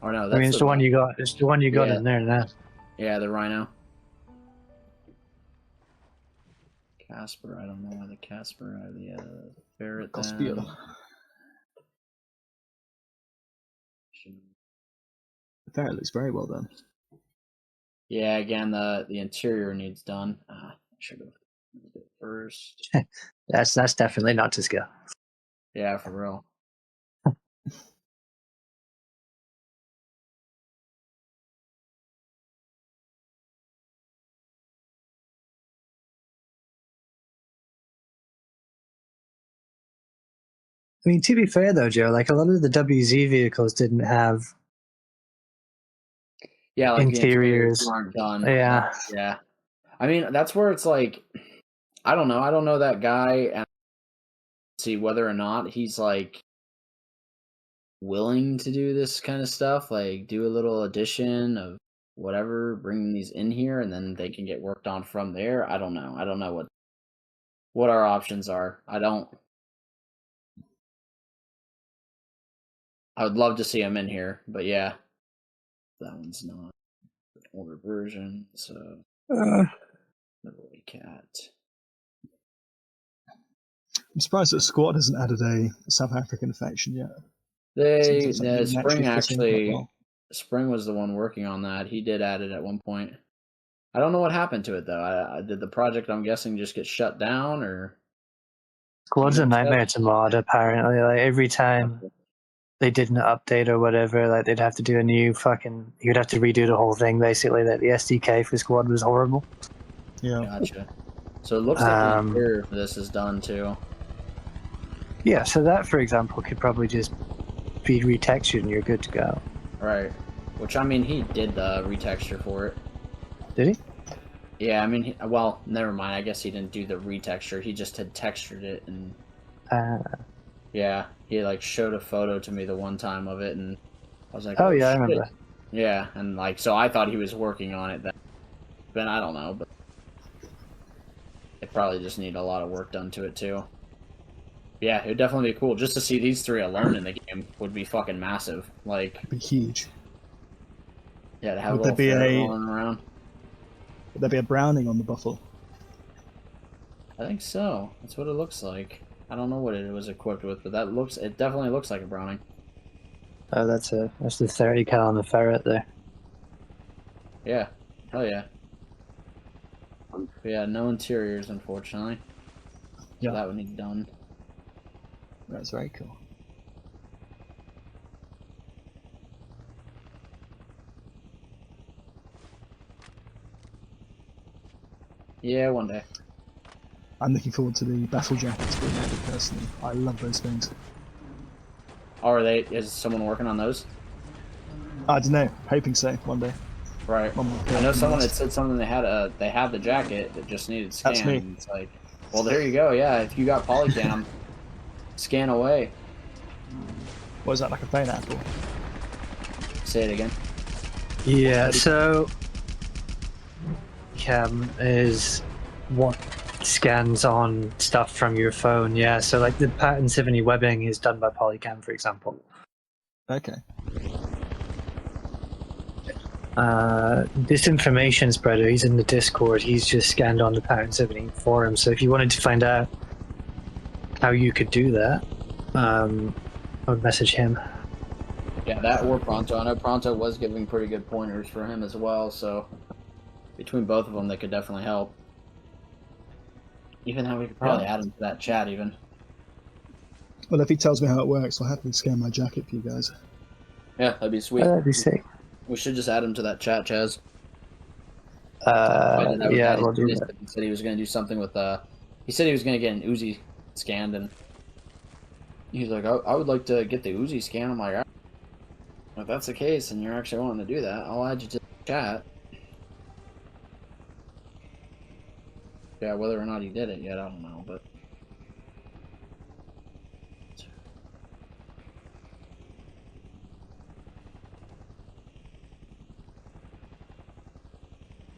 Or no, that's I mean, it's the one you got. It's the one you got in there now. Yeah, the Rhino. Casper, I don't know why the Casper or the Ferret. Cospio. The Ferret looks very well done. Yeah, again, the interior needs done. I should have moved it first. That's definitely not to scale. Yeah, for real. I mean, to be fair though, Joe, like a lot of the WZ vehicles didn't have like interiors aren't done. Yeah. Yeah. I mean, that's where it's like, I don't know that guy, and see whether or not he's like willing to do this kind of stuff, like do a little addition of whatever, bringing these in here, and then they can get worked on from there. I don't know what our options are. I would love to see him in here, but yeah, that one's not an older version, so the Roy Cat. I'm surprised that Squad hasn't added a South African faction yet. Spring was the one working on that. He did add it at one point. I don't know what happened to it though. Did the project, I'm guessing, just get shut down, or? Squad's a nightmare to mod. Apparently, like every time they did an update or whatever, like they'd have to do a new fucking. You'd have to redo the whole thing basically. That the SDK for Squad was horrible. Yeah. Gotcha. So it looks like the interior for this is done too. Yeah, so that, for example, could probably just be retextured and you're good to go. Right. Which, I mean, he did the retexture for it. Did he? Yeah, I mean, well, never mind. I guess he didn't do the retexture. He just had textured it, and yeah, he like showed a photo to me the one time of it, and I was like, "Oh yeah, shit." I remember." Yeah, and like, so I thought he was working on it then, but I don't know, but it probably just need a lot of work done to it too. Yeah, it would definitely be cool. Just to see these three alone in the game would be fucking massive. Like, it'd be huge. Yeah, to have would a little rolling around. Would there be a Browning on the Buffalo? I think so. That's what it looks like. I don't know what it was equipped with, but it definitely looks like a Browning. Oh, that's the 30 cal on the Ferret there. Yeah, hell yeah. But yeah, no interiors, unfortunately. Yeah, so that would need done. That's very cool. Yeah, one day. I'm looking forward to the battle jackets being added personally. I love those things. Oh, are they? Is someone working on those? I don't know. Hoping so one day. Right. I know someone had said something. They had the jacket that just needed scan. That's me. It's like, well, there you go. Yeah, if you got polycam, scan away. What is that, like a phone app? Or? Say it again. Yeah. So, cam is what scans on stuff from your phone. Yeah. So, like the pattern 70 webbing is done by Polycam, for example. Okay. This information spreader, he's in the Discord. He's just scanned on the pattern 70 forum. So if you wanted to find out how you could do that, I would message him. Yeah, that or Pronto. I know Pronto was giving pretty good pointers for him as well. So between both of them, they could definitely help. Even how we could probably add him to that chat, even. Well, if he tells me how it works, I'll happily scan my jacket for you guys. Yeah, that'd be sweet. That'd be sick. We should just add him to that chat, Chaz. Yeah, we'll do that. He said he was going to do something with. He said he was going to get an Uzi scanned, and He's like, I would like to get the Uzi scan. I'm like, if that's the case and you're actually wanting to do that, I'll add you to the chat. Yeah, whether or not he did it yet, I don't know, but...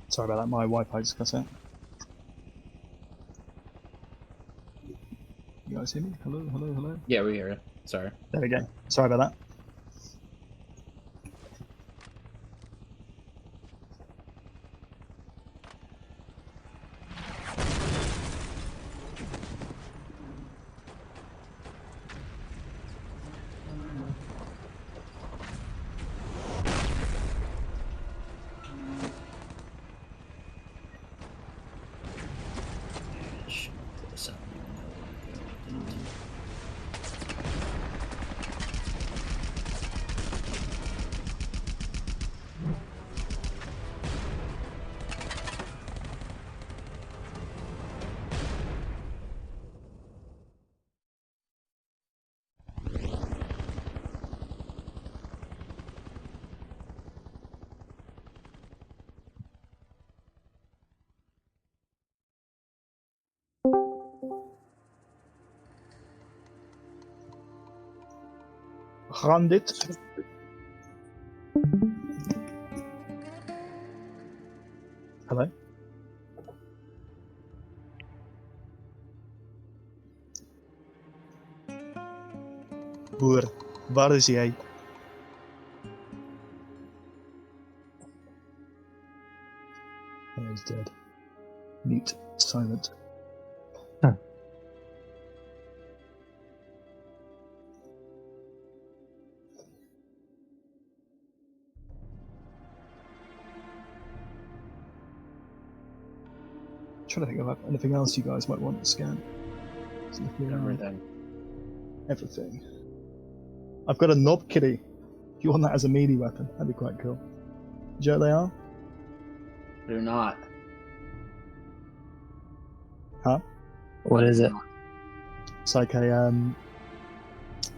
Sorry about that, my Wi-Fi just cut out. You guys hear me? Hello, hello, hello? Yeah, we hear it. Sorry. There we go. Sorry about that. Grandit. Hello? Boer, waar is jij? Oh, he's dead. Mute. Silent. Huh. Trying to think of anything else you guys might want to scan. Everything. Everything. I've got a knob kitty. If you want that as a melee weapon, that'd be quite cool. Do you know what they are? Do not. Huh? What is it? It's like a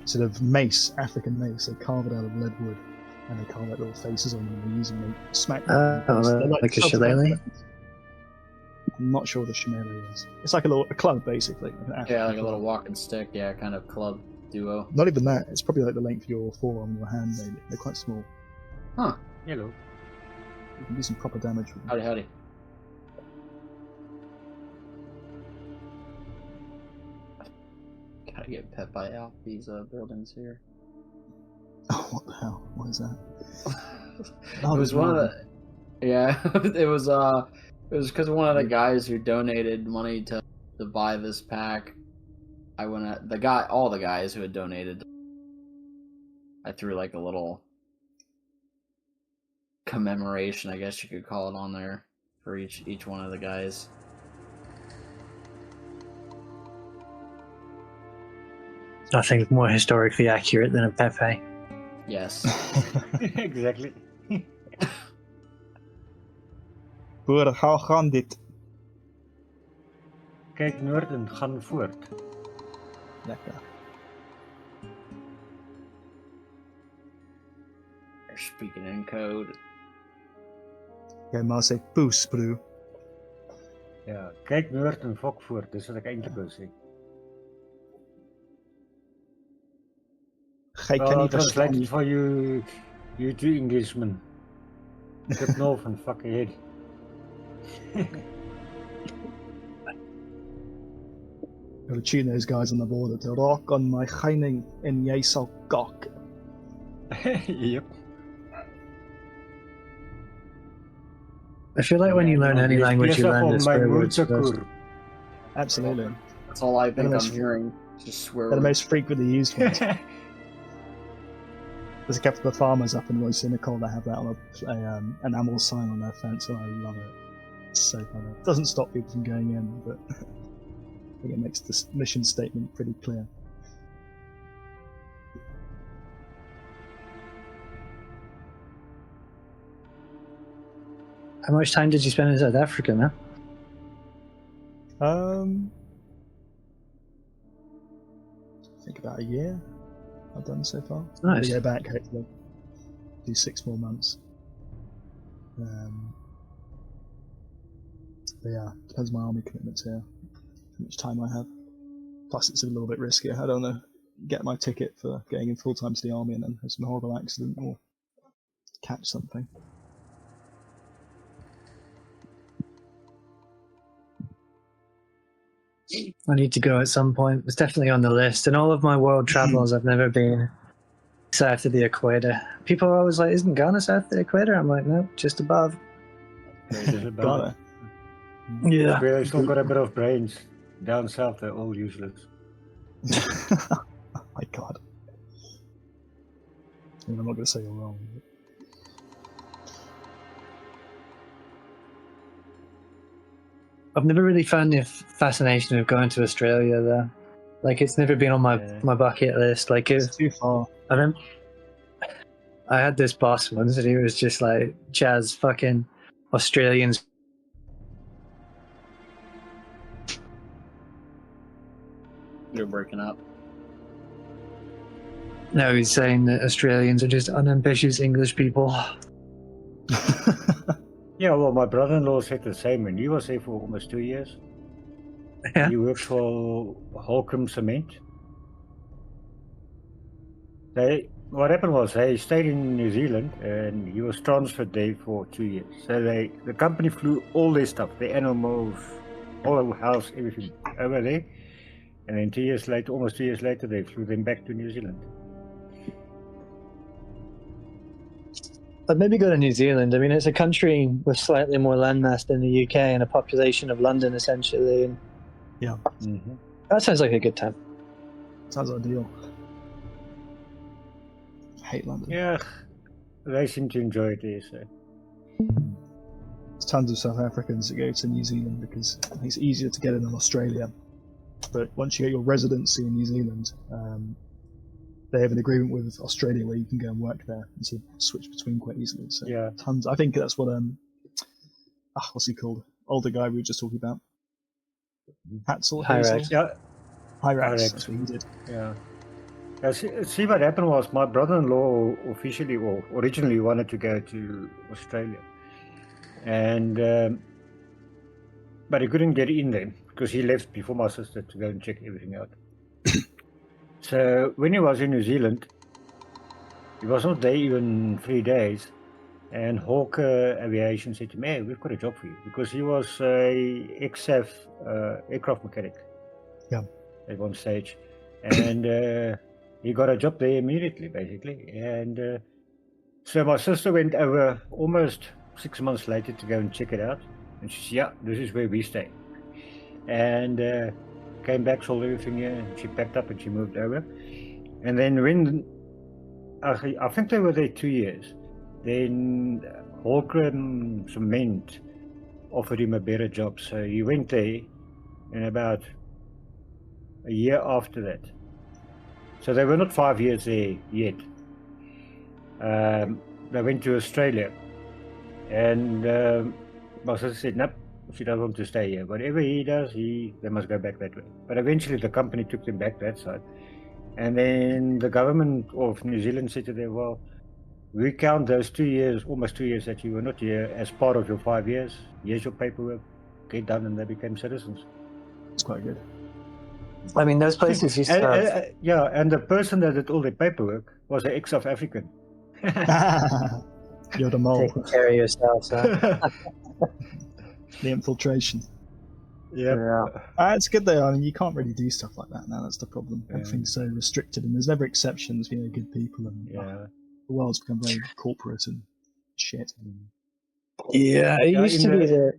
sort of mace, African mace. They carve it out of lead wood, and they carve out little faces on them. And they use them to smack. They're like a shillelagh? I'm not sure what a shillelagh is. It's like a club, basically. Like Yeah, like a little walking stick. Yeah, kind of club duo. Not even that. It's probably like the length of your forearm and your hand, maybe. They're quite small. Huh. Hello. You can do some proper damage with them. Howdy, howdy. Gotta get pet by out these buildings here. Oh, what the hell? What is that? It was one of the... Yeah, it was because one of the guys who donated money to buy this pack. I went at all the guys who had donated. I threw like a little commemoration, I guess you could call it, on there for each one of the guys. Nothing's more historically accurate than a Pepe. Yes. Exactly. Boer, how gaan dit? Kijk noord en gaan voort. Lekker. They're speaking in code. Jij maar zegt poes, bro. Ja, kijk noord en fok voort. Dis wat ek eintlik wou sê. Gij kan niet translate verstaan. it for you two Englishmen. Ek het nou van fucking head. Gotta tune those guys on the border to rock on my geining en jy sal kak. Yep. I feel like when you learn any language, you learn the swear words first. Absolutely. That's all I think They're I'm hearing. Just swear the words. most frequently used ones. There's a couple of farmers up in Rhodesia Reforger that have that on an animal sign on their fence, and I love it. It's so funny. It doesn't stop people from going in, but I think it makes the mission statement pretty clear. How much time did you spend in South Africa, man? I think think about a year I've done so far. Nice. To go back, hopefully do 6 more months. But yeah, depends on my army commitments here, how much time I have. Plus, it's a little bit riskier. I don't want to get my ticket for getting in full time to the army and then have some horrible accident or catch something. I need to go at some point. It's definitely on the list. In all of my world travels, I've never been south of the equator. People are always like, isn't Ghana south of the equator? I'm like, no, just above. Ghana. Yeah. They still got a bit of brains. Down south, they're all useless. Oh my god. I mean, I'm not going to say you're wrong. I've never really found the fascination of going to Australia, though. Like, it's never been on my bucket list. Like, It's too far. I had this boss once, and he was just like, Chaz, fucking Australians. You're breaking up. No, he's saying that Australians are just unambitious English people. Yeah, well, my brother-in-law said the same, and he was here for almost 2 years. Yeah. He worked for Holcomb Cement. What happened was they stayed in New Zealand, and he was transferred there for 2 years. So the company flew all their stuff, the animals, all the house, everything over there. And then 2 years later, almost 2 years later, they flew them back to New Zealand. I'd maybe go to New Zealand. I mean, it's a country with slightly more landmass than the UK and a population of London, essentially. And Yeah. Mm-hmm. that sounds like a good time. Sounds ideal. I hate London. Yeah, they seem to enjoy it there, so. There's tons of South Africans that go to New Zealand because it's easier to get in than Australia. But once you get your residency in New Zealand, they have an agreement with Australia where you can go and work there and sort of switch between quite easily. So Yeah. tons. I think that's what what's he called? Older guy we were just talking about. Hatzel. Hyrax. Yeah, Hyrax. That's what he did. yeah. See, what happened was my brother-in-law originally wanted to go to Australia, and but he couldn't get in there because he left before my sister to go and check everything out. So when he was in New Zealand, he was not there even 3 days, and Hawker Aviation said to me, "Hey, we've got a job for you," because he was a ex-SAF aircraft mechanic. Yeah. At one stage, and he got a job there immediately, basically. And so my sister went over almost 6 months later to go and check it out, and she said, "Yeah, this is where we stay." And came back, sold everything here, and she packed up and she moved over. And then when I think they were there 2 years, then Holcomb Cement offered him a better job, so he went there. And about a year after that, so they were not 5 years there yet. They went to Australia, and my sister said, "Nope, she doesn't want to stay here. Whatever he does, they must go back that way." But eventually, the company took them back that side, and then the government of New Zealand said to them, "Well, we count those 2 years, almost 2 years that you were not here, as part of your 5 years. Here's your paperwork. Get done," and they became citizens. It's quite good. I mean, those places used to have... Yeah, and the person that did all the paperwork was an ex-South African. You're the mole. taking care of yourself, so... The infiltration. Yeah. It's good though. I mean, you can't really do stuff like that now. That's the problem. Yeah. Everything's so restricted, and there's never exceptions. Good people, and Yeah. the world's become very corporate and shit. Yeah, it Yeah, used to be that.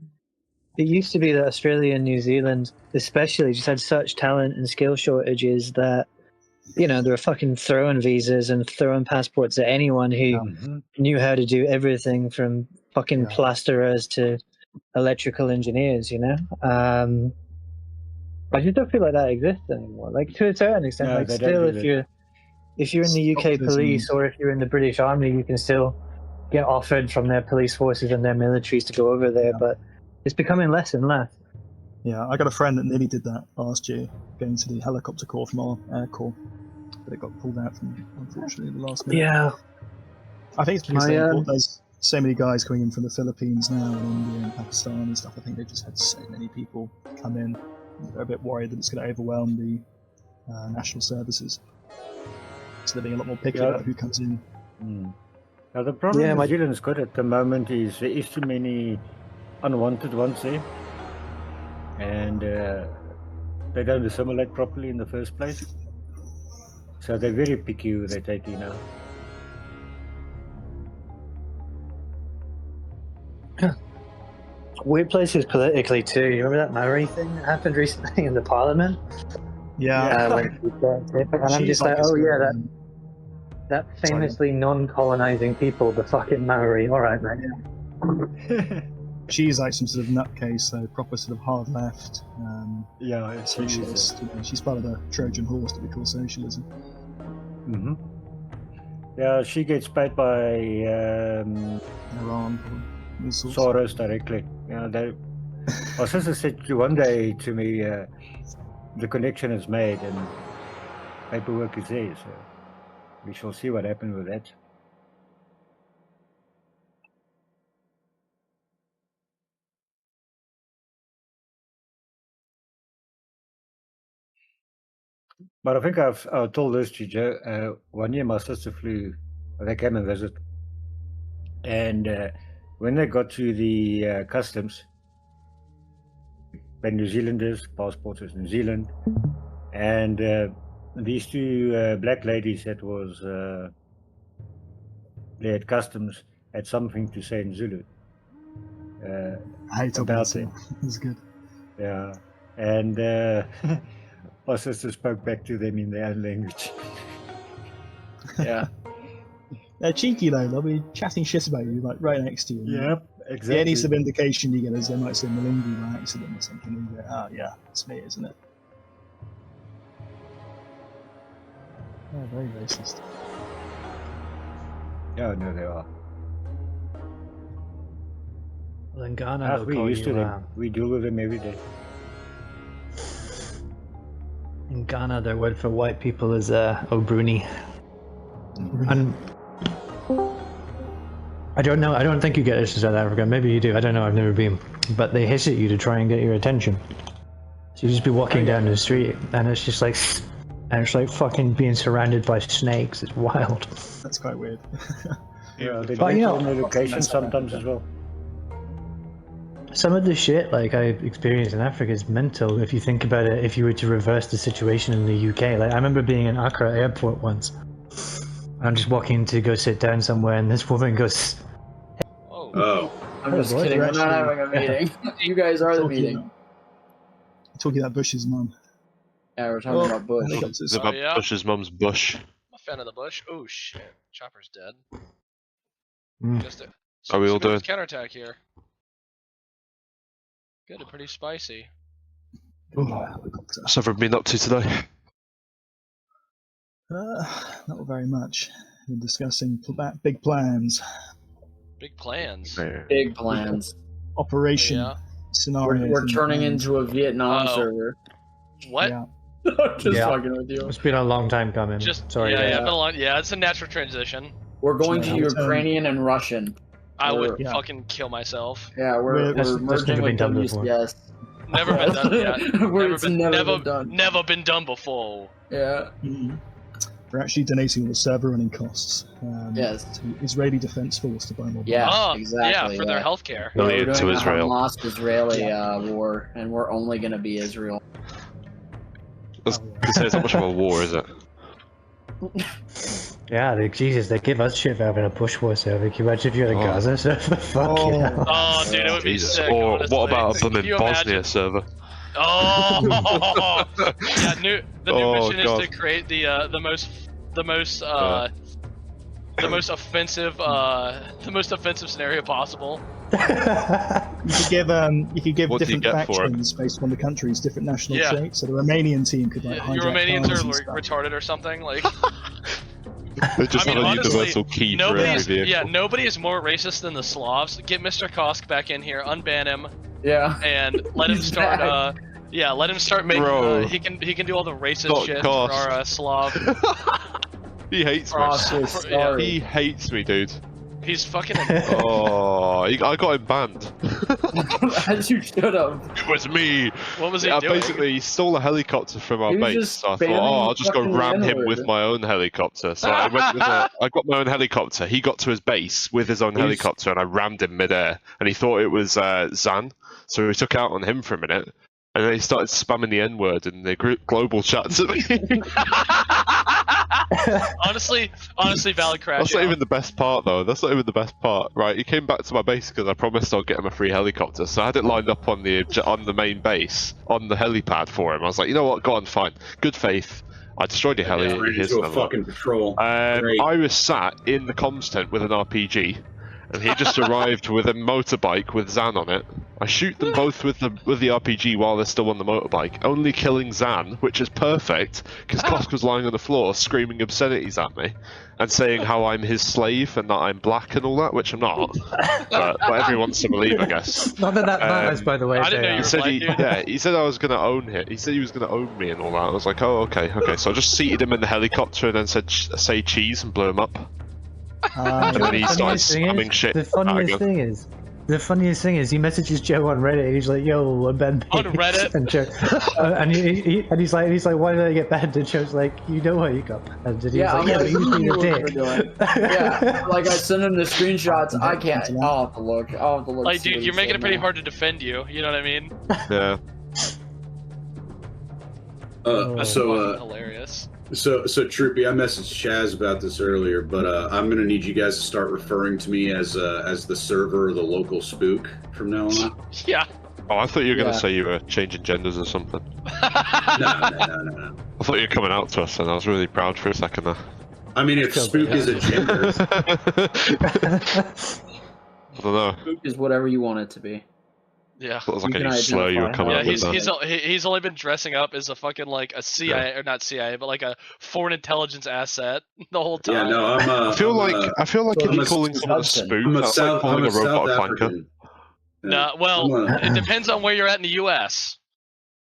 It used to be that Australia and New Zealand, especially, just had such talent and skill shortages that, they were fucking throwing visas and throwing passports at anyone who knew how to do everything from fucking plasterers to electrical engineers. I just don't feel like that exists anymore. Like, to a certain extent, No, like, they don't still, do if you're in the UK police or if you're in the British Army, you can still get offered from their police forces and their militaries to go over there, but it's becoming less and less. Yeah, I got a friend that nearly did that last year, going to the helicopter corps from our air corps. but it got pulled out from, unfortunately, at the last minute. Yeah. I think it's because there's so many guys coming in from the Philippines now, and India and Pakistan and stuff. I think they've just had so many people come in. They're a bit worried that it's going to overwhelm the national services. So they're being a lot more picky about who comes in. Now the problem New Zealand's got at the moment is there is too many unwanted ones there. And they don't assimilate properly in the first place. So they're very picky who they take in now. Weird places politically too. You remember that Maori thing that happened recently in the Parliament? Yeah. And I'm just like, oh yeah, that famously non-colonizing people, the fucking Maori. All right, mate. She's like some sort of nutcase, so proper sort of hard left. Socialist. She's part of the Trojan horse that we call socialism. Mm-hmm. Yeah, she gets paid by Iran, Soros directly. Yeah, my sister said one day to me, the connection is made and paperwork is there, so we shall see what happens with that. But I think I've told this to Joe. One year my sister flew, they came and visit. And when they got to the customs, by New Zealanders, passports is New Zealand, and these two black ladies that was there at customs had something to say in Zulu. About it. It's good. Yeah, and my sister spoke back to them in their own language. Yeah. They're cheeky though, they'll be chatting shit about you, like right next to you. Yep, exactly. Any sort of indication you get is they might say Malingu by accident or something, and you go, oh yeah, it's me, isn't it? Yeah, very racist. Yeah, no, they are. Well, in Ghana, we used to them. We deal with them every day. In Ghana, their word for white people is Obruni. And I don't know. I don't think you get this in South Africa. Maybe you do. I don't know. I've never been. But they hiss at you to try and get your attention. So you just be walking down the street, and it's just like, and it's like fucking being surrounded by snakes. It's wild. That's quite weird. Yeah, they But, do you know, on the location sometimes as well. Some of the shit like I experienced in Africa is mental. If you think about it, if you were to reverse the situation in the UK, like I remember being in Accra airport once. I'm just walking to go sit down somewhere, and this woman goes, Oh. I'm just kidding. We're not having a meeting. You guys are the meeting. Talking about Bush's mum. Yeah, we're talking about Bush. It's about Bush's mum's bush. I'm a fan of the bush. Oh shit. Chopper's dead. Just Are we all doing? Counterattack here. Good, pretty spicy. What's everyone been up to today? Not very much. We're discussing big plans. Big plans. Big plans. Operation scenario. We're turning into a Vietnam server. What? Yeah. Just fucking with you. it's been a long time coming. Sorry. It's a natural transition. We're going to Ukrainian and Russian. I would fucking kill myself. Yeah, we're merging with done W's. before. Yes. Never been done yet. Never been done before. Yeah. Mm-hmm. We're actually donating all the server running costs. Yes. To Israeli Defense Force to buy more. Yeah, exactly. Yeah, for their healthcare. We're doing to a Israel. Hamas-Israeli war, and we're only going to be Israel. It's not much of a war, is it? Yeah, Jesus, they give us shit for having a push war server. Can you imagine if you had a Gaza server? Fuck yeah. Oh, dude, it would be sick. Or honestly. what about a blooming Bosnia server? Oh, yeah. The new mission is to create the most offensive scenario possible. You could give different factions based on the countries different national traits. So the Romanian team could like hijack Your Romanians cars are and like stuff. retarded or something. Like They just have a universal key for every vehicle. Yeah, nobody is more racist than the Slavs. Get Mr. Kosk back in here, unban him, Yeah. and let him start. Yeah, let him start making. He can do all the racist shit for our Slav. He hates me. He hates me, dude. He's fucking. Oh, I got him banned. As you should have. It was me. What was he doing? Basically, he stole a helicopter from our He was base. just So I thought, I'll just go ram him with my own helicopter. So I went with I got my own helicopter. He got to his base with his own helicopter, and I rammed him midair. And he thought it was Zan, so we took out on him for a minute. And then he started spamming the N-word in the group global chats at me. honestly, valid crash. That's not even the best part, though. That's not even the best part, right? He came back to my base because I promised I'd get him a free helicopter. So I had it lined up on the main base, on the helipad for him. I was like, you know what? Go on, fine. Good faith. I destroyed your heli. Here's a fucking patrol. I was sat in the comms tent with an RPG. And he just arrived with a motorbike with Zan on it. I shoot them both with the RPG while they're still on the motorbike, only killing Zan, which is perfect, because Kosk was lying on the floor screaming obscenities at me, and saying how I'm his slave and that I'm black and all that, which I'm not. But whatever he wants to believe, I guess. Not that matters, by the way. I didn't know you were black, dude. He said I was going to own him. He said he was going to own me and all that. I was like, oh, okay. So I just seated him in the helicopter and then said, say cheese and blew him up. And then he started spamming shit. The funniest thing is, he messages Joe on Reddit. And he's like, "Yo, I'm banned." On Reddit, and Joe, and he's like, "Why did I get banned?" And Joe's like, "You know why you got banned?" And yeah, like, you being a dick. Yeah, like I send him the screenshots. I can't. I'll have to look. Like, dude, you're making it pretty hard to defend you. You know what I mean? Yeah. That's hilarious. So Troopy, I messaged Chaz about this earlier, but I'm gonna need you guys to start referring to me as the server or the local spook from now on. Yeah. Oh, I thought you were gonna say you were changing genders or something. No. I thought you were coming out to us, and I was really proud for a second there. I mean, if spook is a gender, I don't know. Spook is whatever you want it to be. Yeah. It was like a new slur you were coming up with. He's only been dressing up as a fucking like a CIA or not CIA, but like a foreign intelligence asset the whole time. Yeah, no, I feel like if you're calling someone a spook, that's like calling a robot a flanker. No, well, it depends on where you're at in the U.S.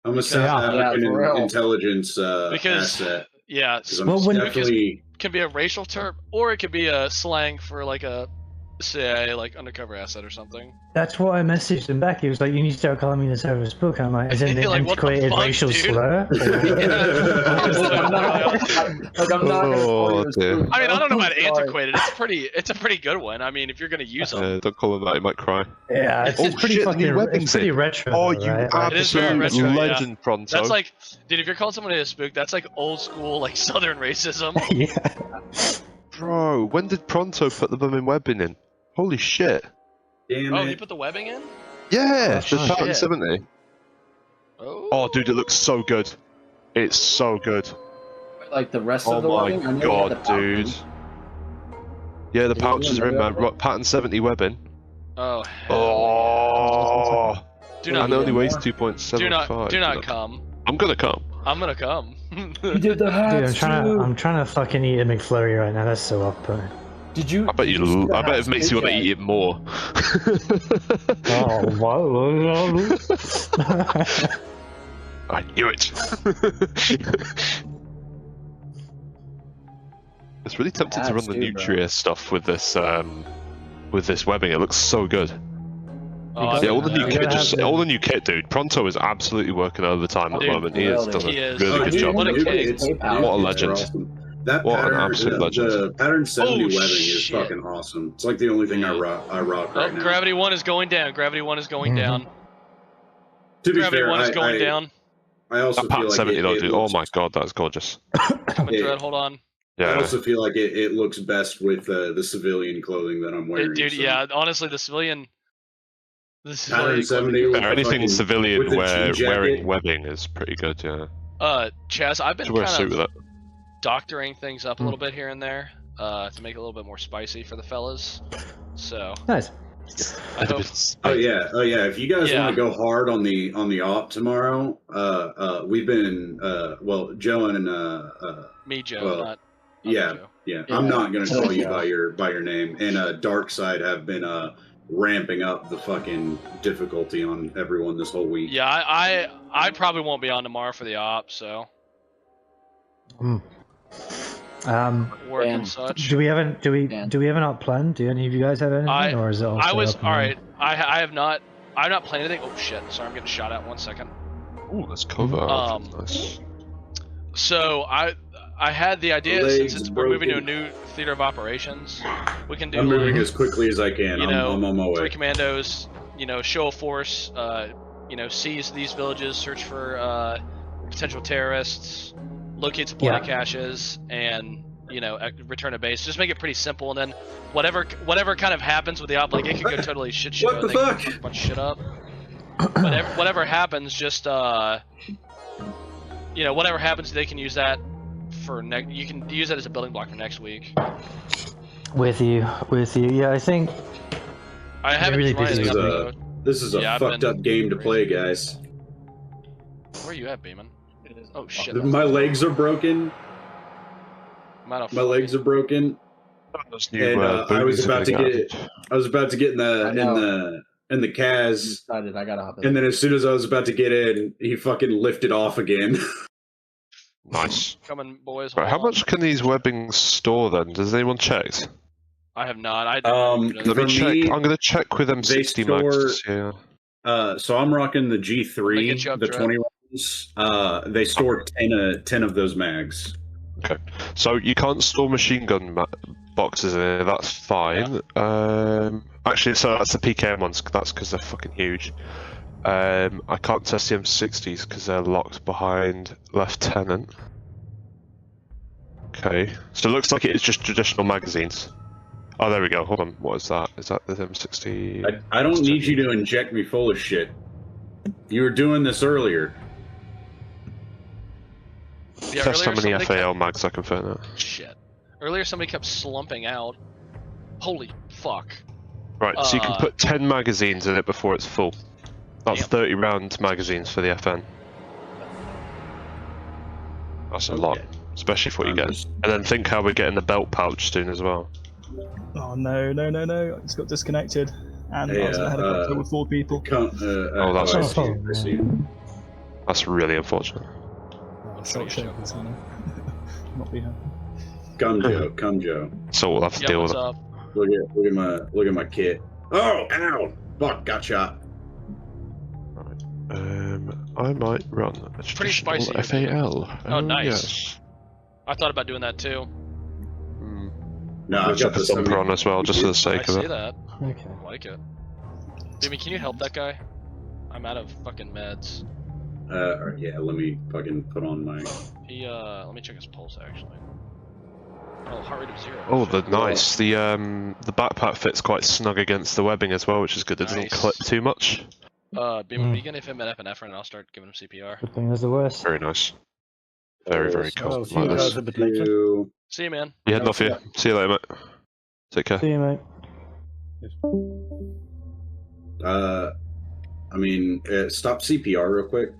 I'm a South African intelligence asset. Yeah, definitely... it can be a racial term, or it could be a slang for like a CIA like undercover asset or something. That's what I messaged him back. He was like, "You need to start calling me the service book." I'm like, "Is it an like, antiquated racial slur?" I'm not. I mean, I don't know about antiquated. It's a pretty good one. I mean, if you're gonna use them, don't call him that. He might cry. Yeah, it's pretty fucking. It's pretty retro. Oh, though, you right? absolute legend, Pronto. That's like, dude, if you're calling someone a spook, that's like old school, like Southern racism. Yeah. Bro, when did Pronto put the blooming webbing in? Holy shit. Damn it. He put the webbing in? Yeah, the Pattern 70. Oh, dude, it looks so good. It's so good. Like the rest of the webbing? Oh my god, dude. Yeah, the pouches are in, man. Pattern 70 webbing. Oh, and it only weighs 2.75. Do not come. I'm gonna come. I'm gonna come. You did the hats, Dude, I'm trying to fucking eat a McFlurry right now. That's so off-putting. Did you? I bet it makes you want to eat it more. Oh, whoa. I knew it. It's really tempting to run the Nutria stuff with this webbing. It looks so good. Yeah, all the new kit, dude. Pronto is absolutely working overtime at the moment. He has done a really good job. What a legend. Awesome. That the Pattern 70 webbing is fucking awesome. It's like the only thing I rock right now. Gravity 1 is going down. Gravity 1 is going down. To be Gravity fair, 1 is going down. I also that Pattern 70 though, dude. Oh my god, that's gorgeous. Hold on. Yeah. I also feel like it looks best with the civilian clothing that I'm wearing. Dude, yeah, honestly, the civilian Pattern 70 anything civilian wearing webbing is pretty good, yeah. Chaz, I've been kind of doctoring things up a little bit here and there to make it a little bit more spicy for the fellas. So nice. Oh yeah. If you guys want to go hard on the op tomorrow, we've been Joe and me, Joe. Not yeah. I'm not gonna call you by your name. And Dark Side have been ramping up the fucking difficulty on everyone this whole week. Yeah, I probably won't be on tomorrow for the op, so work and such. Do we have an op plan? Do any of you guys have anything, or is it all? Alright. I have not. I'm not playing anything. Oh shit! Sorry, I'm getting shot at. 1 second. Ooh, let's cover. Nice. So I had the idea, since we're moving to a new theater of operations, we can do. I'm moving as quickly as I can. I'm on my way. 3 commandos, show a force, seize these villages, search for potential terrorists, locate supply caches, and return to base. Just make it pretty simple, and then whatever kind of happens with the op, like it could go totally shit show. What the fuck? A bunch of shit up. But whatever happens, just whatever happens, they can use that for next. You can use that as a building block for next week. With you. Yeah, I think. I haven't really tried anything up. This is a fucked up game to play, guys. Where are you at, Beeman? Oh shit! My legs are broken. My legs are broken. And I was about to get in the Kaz. I gotta hop in. And then as soon as I was about to get in, he fucking lifted off again. Nice. Coming, boys. Right, how much can these webbings store then? Does anyone check? I have not. Let me check. I'm gonna check with M60 max. Yeah. So I'm rocking the G3, the 20 rounds. They store 10 of those mags. Okay. So you can't store machine gun boxes in it. That's fine. Yeah. Actually, so that's the PKM ones. That's because they're fucking huge. I can't test the M60s because they're locked behind Lieutenant. Okay. So it looks like it's just traditional magazines. Oh, there we go. Hold on. What is that? Is that the M60? I don't need you to inject me full of shit. You were doing this earlier. Yeah, test how many FAL mags I can fit in it. Shit. Earlier somebody kept slumping out. Holy fuck. Right, so you can put 10 magazines in it before it's full. That's 30 round magazines for the FN. That's a lot, especially for what you get. And then think how we're getting the belt pouch soon as well. Oh no, I just got disconnected. And I was in a helicopter with 4 people. Oh, that's That's really unfortunate. Not be happy. Come Joe. So we'll have to deal with it. Look at my kit. Oh, ow! Fuck, got shot. Right. I might run a pretty spicy FAL. Oh, nice. Yes. I thought about doing that too. No, I've got the thumper on as well, just for the sake of it. I see that. Okay. I like it. Jimmy, can you help that guy? I'm out of fucking meds. Yeah, let me fucking put on my... let me check his pulse, actually. Oh, heart rate of 0. Oh, nice. The backpack fits quite snug against the webbing as well, which is good. It doesn't clip too much. Beeman, you can if him an epinephrine and I'll start giving him CPR. Good thing is the worst. Very nice. Very cool. See you guys a bit later. See you, man. You heading off here? See you later, mate. Take care. See you, mate. I mean, stop CPR real quick.